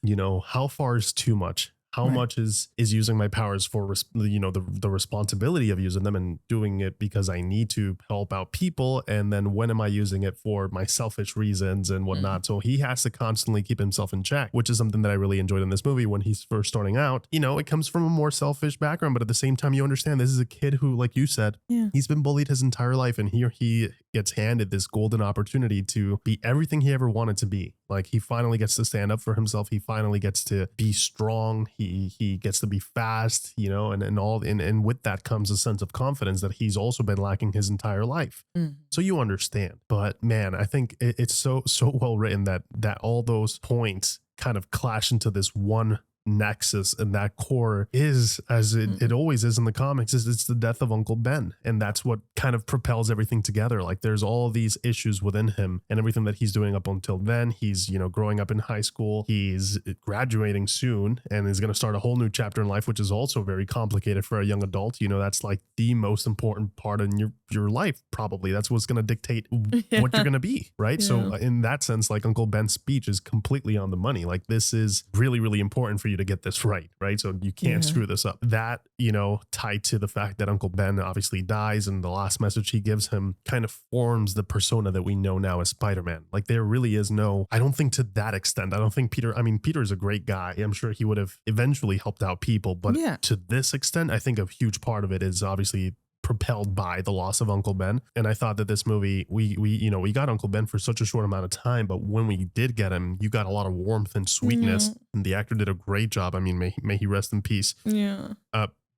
how far is too much? How much is using my powers for, the responsibility of using them and doing it because I need to help out people? And then when am I using it for my selfish reasons and whatnot? So he has to constantly keep himself in check, which is something that I really enjoyed in this movie. When he's first starting out, it comes from a more selfish background, but at the same time, you understand this is a kid who, like you said, he's been bullied his entire life. And here he gets handed this golden opportunity to be everything he ever wanted to be. Like, he finally gets to stand up for himself. He finally gets to be strong. He gets to be fast, and with that comes a sense of confidence that he's also been lacking his entire life. So you understand. But man, I think it's so well written that all those points kind of clash into this one nexus and that core is, as it always is in the comics, is it's the death of Uncle Ben. And that's what kind of propels everything together. Like there's all these issues within him and everything that he's doing up until then. He's, you know, growing up in high school. He's graduating soon and is going to start a whole new chapter in life, which is also very complicated for a young adult. You know, that's like the most important part in your life. Probably that's what's going to dictate what you're going to be. Right. Yeah. So in that sense, like Uncle Ben's speech is completely on the money. Like this is really, really important for you to get this right. Right. So you can't screw this up. That, you know, tied to the fact that Uncle Ben obviously dies and the last message he gives him kind of forms the persona that we know now as Spider-Man. Like there really is no, I don't think to that extent. I don't think Peter's a great guy. I'm sure he would have eventually helped out people, but to this extent, I think a huge part of it is obviously propelled by the loss of Uncle Ben. And I thought that this movie, we got Uncle Ben for such a short amount of time, but when we did get him, you got a lot of warmth and sweetness, and the actor did a great job. I mean, may he rest in peace. Yeah.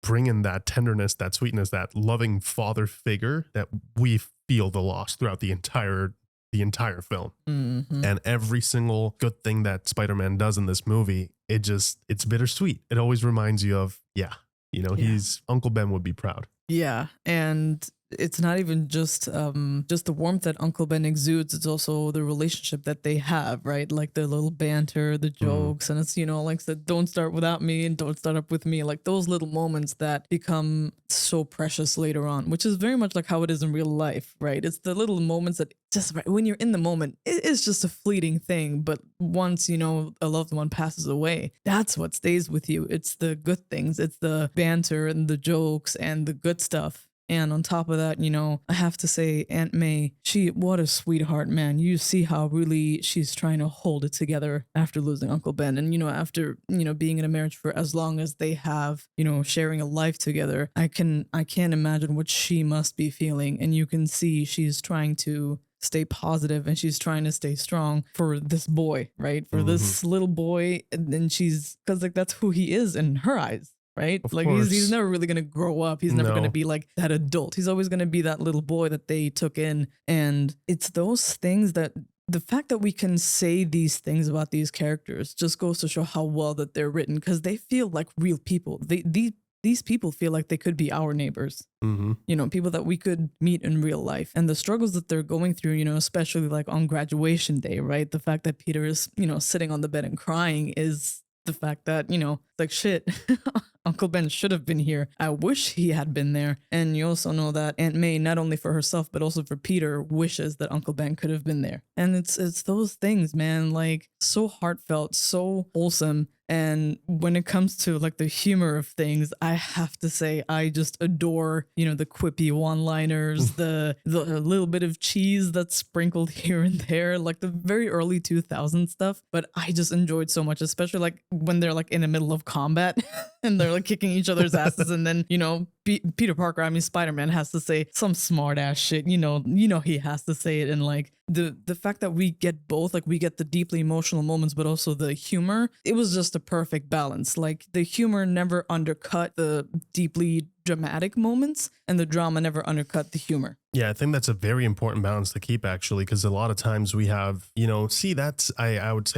Bringing that tenderness, that sweetness, that loving father figure that we feel the loss throughout the entire film. And every single good thing that Spider-Man does in this movie, it's bittersweet. It always reminds you of, he's Uncle Ben would be proud. Yeah. And it's not even just the warmth that Uncle Ben exudes. It's also the relationship that they have, right? Like the little banter, the jokes, and it's, like said, don't start without me and don't start up with me. Like those little moments that become so precious later on, which is very much like how it is in real life, right? It's the little moments that just right when you're in the moment, it's just a fleeting thing. But once, a loved one passes away, that's what stays with you. It's the good things. It's the banter and the jokes and the good stuff. And on top of that, I have to say Aunt May, what a sweetheart, man. You see how really she's trying to hold it together after losing Uncle Ben. And, after, being in a marriage for as long as they have, sharing a life together, I can't imagine what she must be feeling. And you can see she's trying to stay positive and she's trying to stay strong for this boy, right? For this little boy. And then because that's who he is in her eyes. Right? Of like course. he's never really going to grow up. He's never going to be like that adult. He's always going to be that little boy that they took in. And it's those things that the fact that we can say these things about these characters just goes to show how well that they're written, because they feel like real people. These people feel like they could be our neighbors, people that we could meet in real life, and the struggles that they're going through, especially like on graduation day, right? The fact that Peter is, sitting on the bed and crying is the fact that, like shit, Uncle Ben should have been here. I wish he had been there. And you also know that Aunt May, not only for herself, but also for Peter, wishes that Uncle Ben could have been there. And it's those things, man, like so heartfelt, so wholesome. And when it comes to like the humor of things, I have to say, I just adore, the quippy one-liners, the little bit of cheese that's sprinkled here and there, like the very early 2000s stuff. But I just enjoyed so much, especially like when they're like in the middle of combat and they're like kicking each other's asses. And then, Peter Parker, Spider-Man has to say some smart ass shit, he has to say it. And like the fact that we get both, like we get the deeply emotional moments, but also the humor, it was just a perfect balance. Like the humor never undercut the deeply dramatic moments, and the drama never undercut the humor. Yeah, I think that's a very important balance to keep, actually, because a lot of times we have, I would say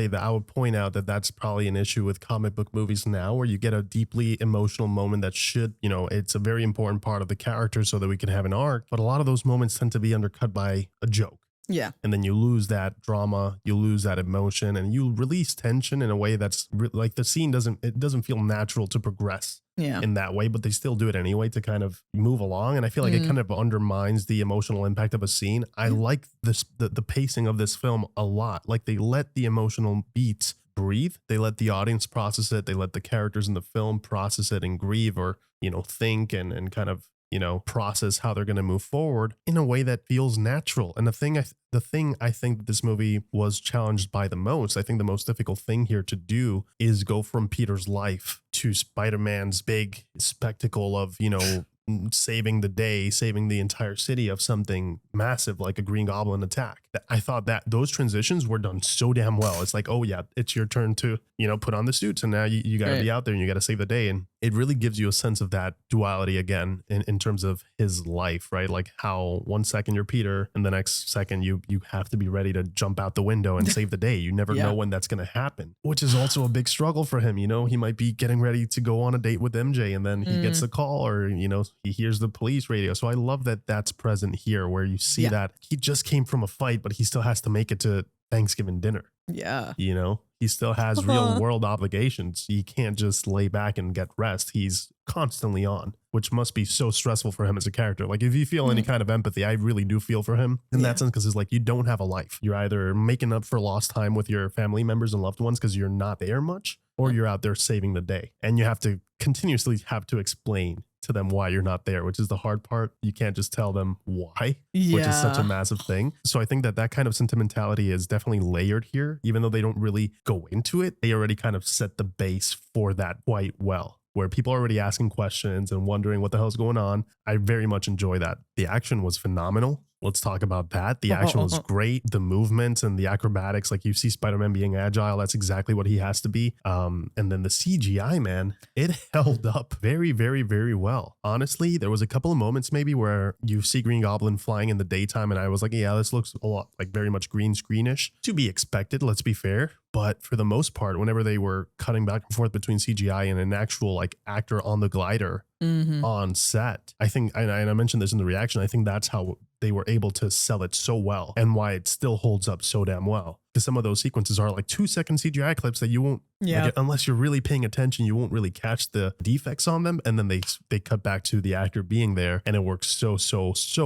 that I would point out that that's probably an issue with comic book movies now, where you get a deeply emotional moment that should, it's a very important part of the character so that we can have an arc. But a lot of those moments tend to be undercut by a joke. Yeah. And then you lose that drama, you lose that emotion, and you release tension in a way that's like the scene doesn't feel natural to progress. Yeah. In that way, but they still do it anyway to kind of move along. And I feel like it kind of undermines the emotional impact of a scene. I like the pacing of this film a lot. Like they let the emotional beats breathe. They let the audience process it. They let the characters in the film process it and grieve or, think and kind of, process how they're going to move forward in a way that feels natural. And the thing I think that this movie was challenged by the most, I think the most difficult thing here to do is go from Peter's life to Spider-Man's big spectacle of, saving the day, saving the entire city of something massive like a Green Goblin attack. I thought that those transitions were done so damn well. It's like, oh yeah, it's your turn to, put on the suits, and now you got to be out there and you got to save the day. And it really gives you a sense of that duality again in terms of his life, right? Like how 1 second you're Peter and the next second you have to be ready to jump out the window and save the day. You never know when that's going to happen, which is also a big struggle for him. He might be getting ready to go on a date with MJ, and then he gets a call, or, he hears the police radio. So I love that that's present here, where you see that he just came from a fight, but he still has to make it to Thanksgiving dinner. Yeah. He still has real world obligations. He can't just lay back and get rest. He's constantly on, which must be so stressful for him as a character. Like, if you feel any kind of empathy, I really do feel for him in that sense, because it's like, you don't have a life. You're either making up for lost time with your family members and loved ones because you're not there much, or you're out there saving the day. And you have to continuously have to explain to them why you're not there, which is the hard part. You can't just tell them why, which is such a massive thing. So I think that kind of sentimentality is definitely layered here, even though they don't really go into it. They already kind of set the base for that quite well, where people are already asking questions and wondering what the hell's going on. I very much enjoy that. The action was phenomenal. Let's talk about that. The action was great. The movements and the acrobatics, like you see Spider-Man being agile. That's exactly what he has to be. And then the CGI, man, it held up very, very, very well. Honestly, there was a couple of moments maybe where you see Green Goblin flying in the daytime, and I was like, yeah, this looks a lot like very much green screenish. To be expected, let's be fair. But for the most part, whenever they were cutting back and forth between CGI and an actual like actor on the glider on set, I think, and I mentioned this in the reaction, I think that's how they were able to sell it so well, and why it still holds up so damn well. Because some of those sequences are like 2-second CGI clips that you won't, like, unless you're really paying attention, you won't really catch the defects on them. And then they cut back to the actor being there, and it works so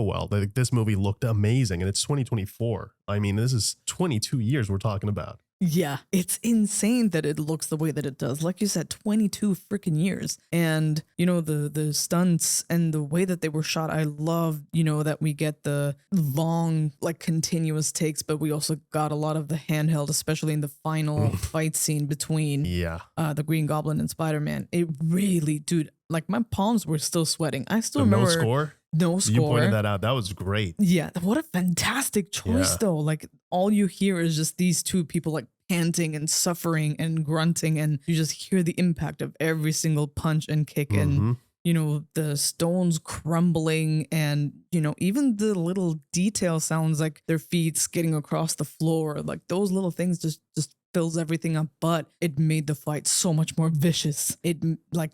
well. Like, this movie looked amazing, and it's 2024. I mean, this is 22 years we're talking about. Yeah, it's insane that it looks the way that it does. Like you said, 22 freaking years. And, the stunts and the way that they were shot, I love, that we get the long, like, continuous takes, but we also got a lot of the handheld, especially in the final fight scene between the Green Goblin and Spider-Man. It really, dude, like, my palms were still sweating. I still remember. No score? No score. You pointed that out. That was great. Yeah. What a fantastic choice, though. Like, all you hear is just these two people, like, panting and suffering and grunting, and you just hear the impact of every single punch and kick and, the stones crumbling, and, even the little detail sounds like their feet skidding across the floor. Like, those little things just fills everything up, but it made the fight so much more vicious.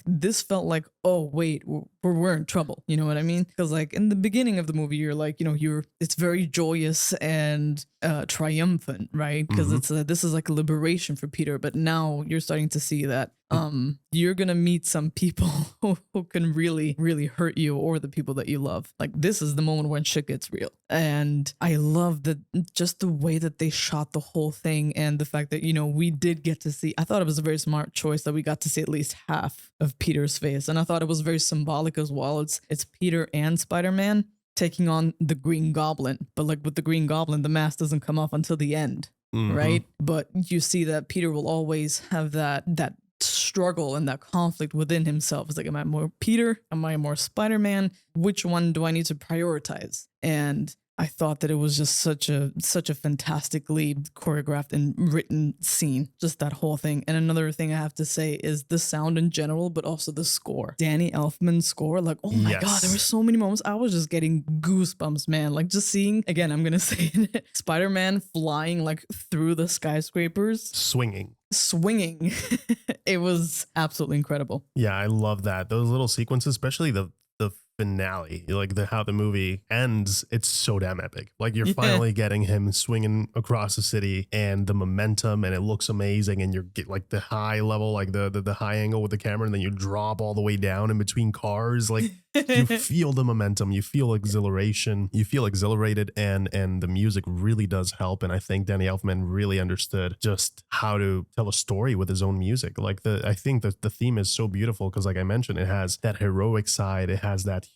This felt like, oh wait, we're in trouble. You know what I mean? Because like in the beginning of the movie, you're like, it's very joyous and triumphant, right? Because this is like liberation for Peter. But now you're starting to see that you're gonna meet some people who can really, really hurt you, or the people that you love. Like, this is the moment when shit gets real. And I love that, just the way that they shot the whole thing, and the fact that, we did get to see, I thought it was a very smart choice that we got to see at least half of Peter's face. And I thought it was very symbolic as well. It's Peter and Spider-Man taking on the Green Goblin. But like with the Green Goblin, the mask doesn't come off until the end, right? But you see that Peter will always have that struggle and that conflict within himself. It's like, am I more Peter? Am I more Spider-Man? Which one do I need to prioritize? And I thought that it was just such a fantastically choreographed and written scene, just that whole thing. And another thing I have to say is the sound in general, but also the score. Danny Elfman's score, like, oh my God, there were so many moments. I was just getting goosebumps, man. Like, just seeing, again, I'm going to say it, Spider-Man flying like through the skyscrapers. Swinging. It was absolutely incredible. Yeah, I love that. Those little sequences, especially the finale, like how the movie ends, it's so damn epic. Like, you're finally getting him swinging across the city, and the momentum, and it looks amazing, and you get like the high level, like the high angle with the camera, and then you drop all the way down in between cars. Like, you feel the momentum, you feel exhilaration, you feel exhilarated, and the music really does help. And I think Danny Elfman really understood just how to tell a story with his own music. Like, I think that the theme is so beautiful, because like I mentioned, it has that heroic side, it has that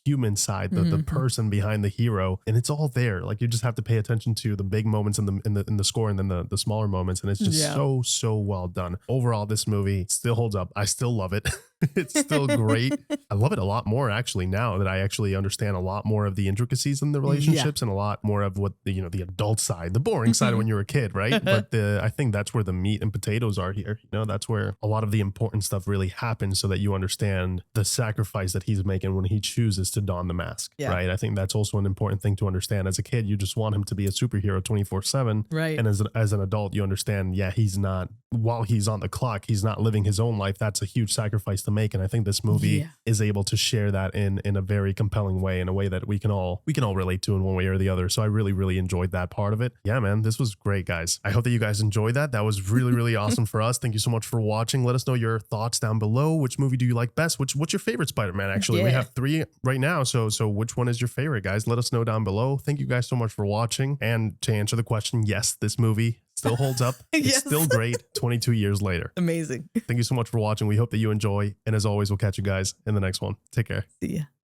human side, the person behind the hero, and it's all there. Like, you just have to pay attention to the big moments in the score, and then the smaller moments, and it's just so well done. Overall, this movie still holds up. I still love it. It's still great. I love it a lot more actually now that I actually understand a lot more of the intricacies in the relationships and a lot more of what the adult side, the boring side when you're a kid, right? But I think that's where the meat and potatoes are here. That's where a lot of the important stuff really happens, so that you understand the sacrifice that he's making when he chooses to don the mask, right? I think that's also an important thing to understand. As a kid, you just want him to be a superhero 24/7, right? And as an adult, you understand, he's not, while he's on the clock, he's not living his own life. That's a huge sacrifice to make, and I think this movie is able to share that in a very compelling way, in a way that we can all relate to in one way or the other. So I really enjoyed that part of it. Yeah, man, this was great, guys. I hope that you guys enjoyed that. That was really awesome for us. Thank you so much for watching. Let us know your thoughts down below. Which movie do you like best? What's your favorite Spider-Man? Actually, we have 3 right now. So which one is your favorite, guys? Let us know down below. Thank you guys so much for watching. And to answer the question, yes, this movie still holds up. It's still great 22 years later. Amazing. Thank you so much for watching. We hope that you enjoy. And as always, we'll catch you guys in the next one. Take care. See ya.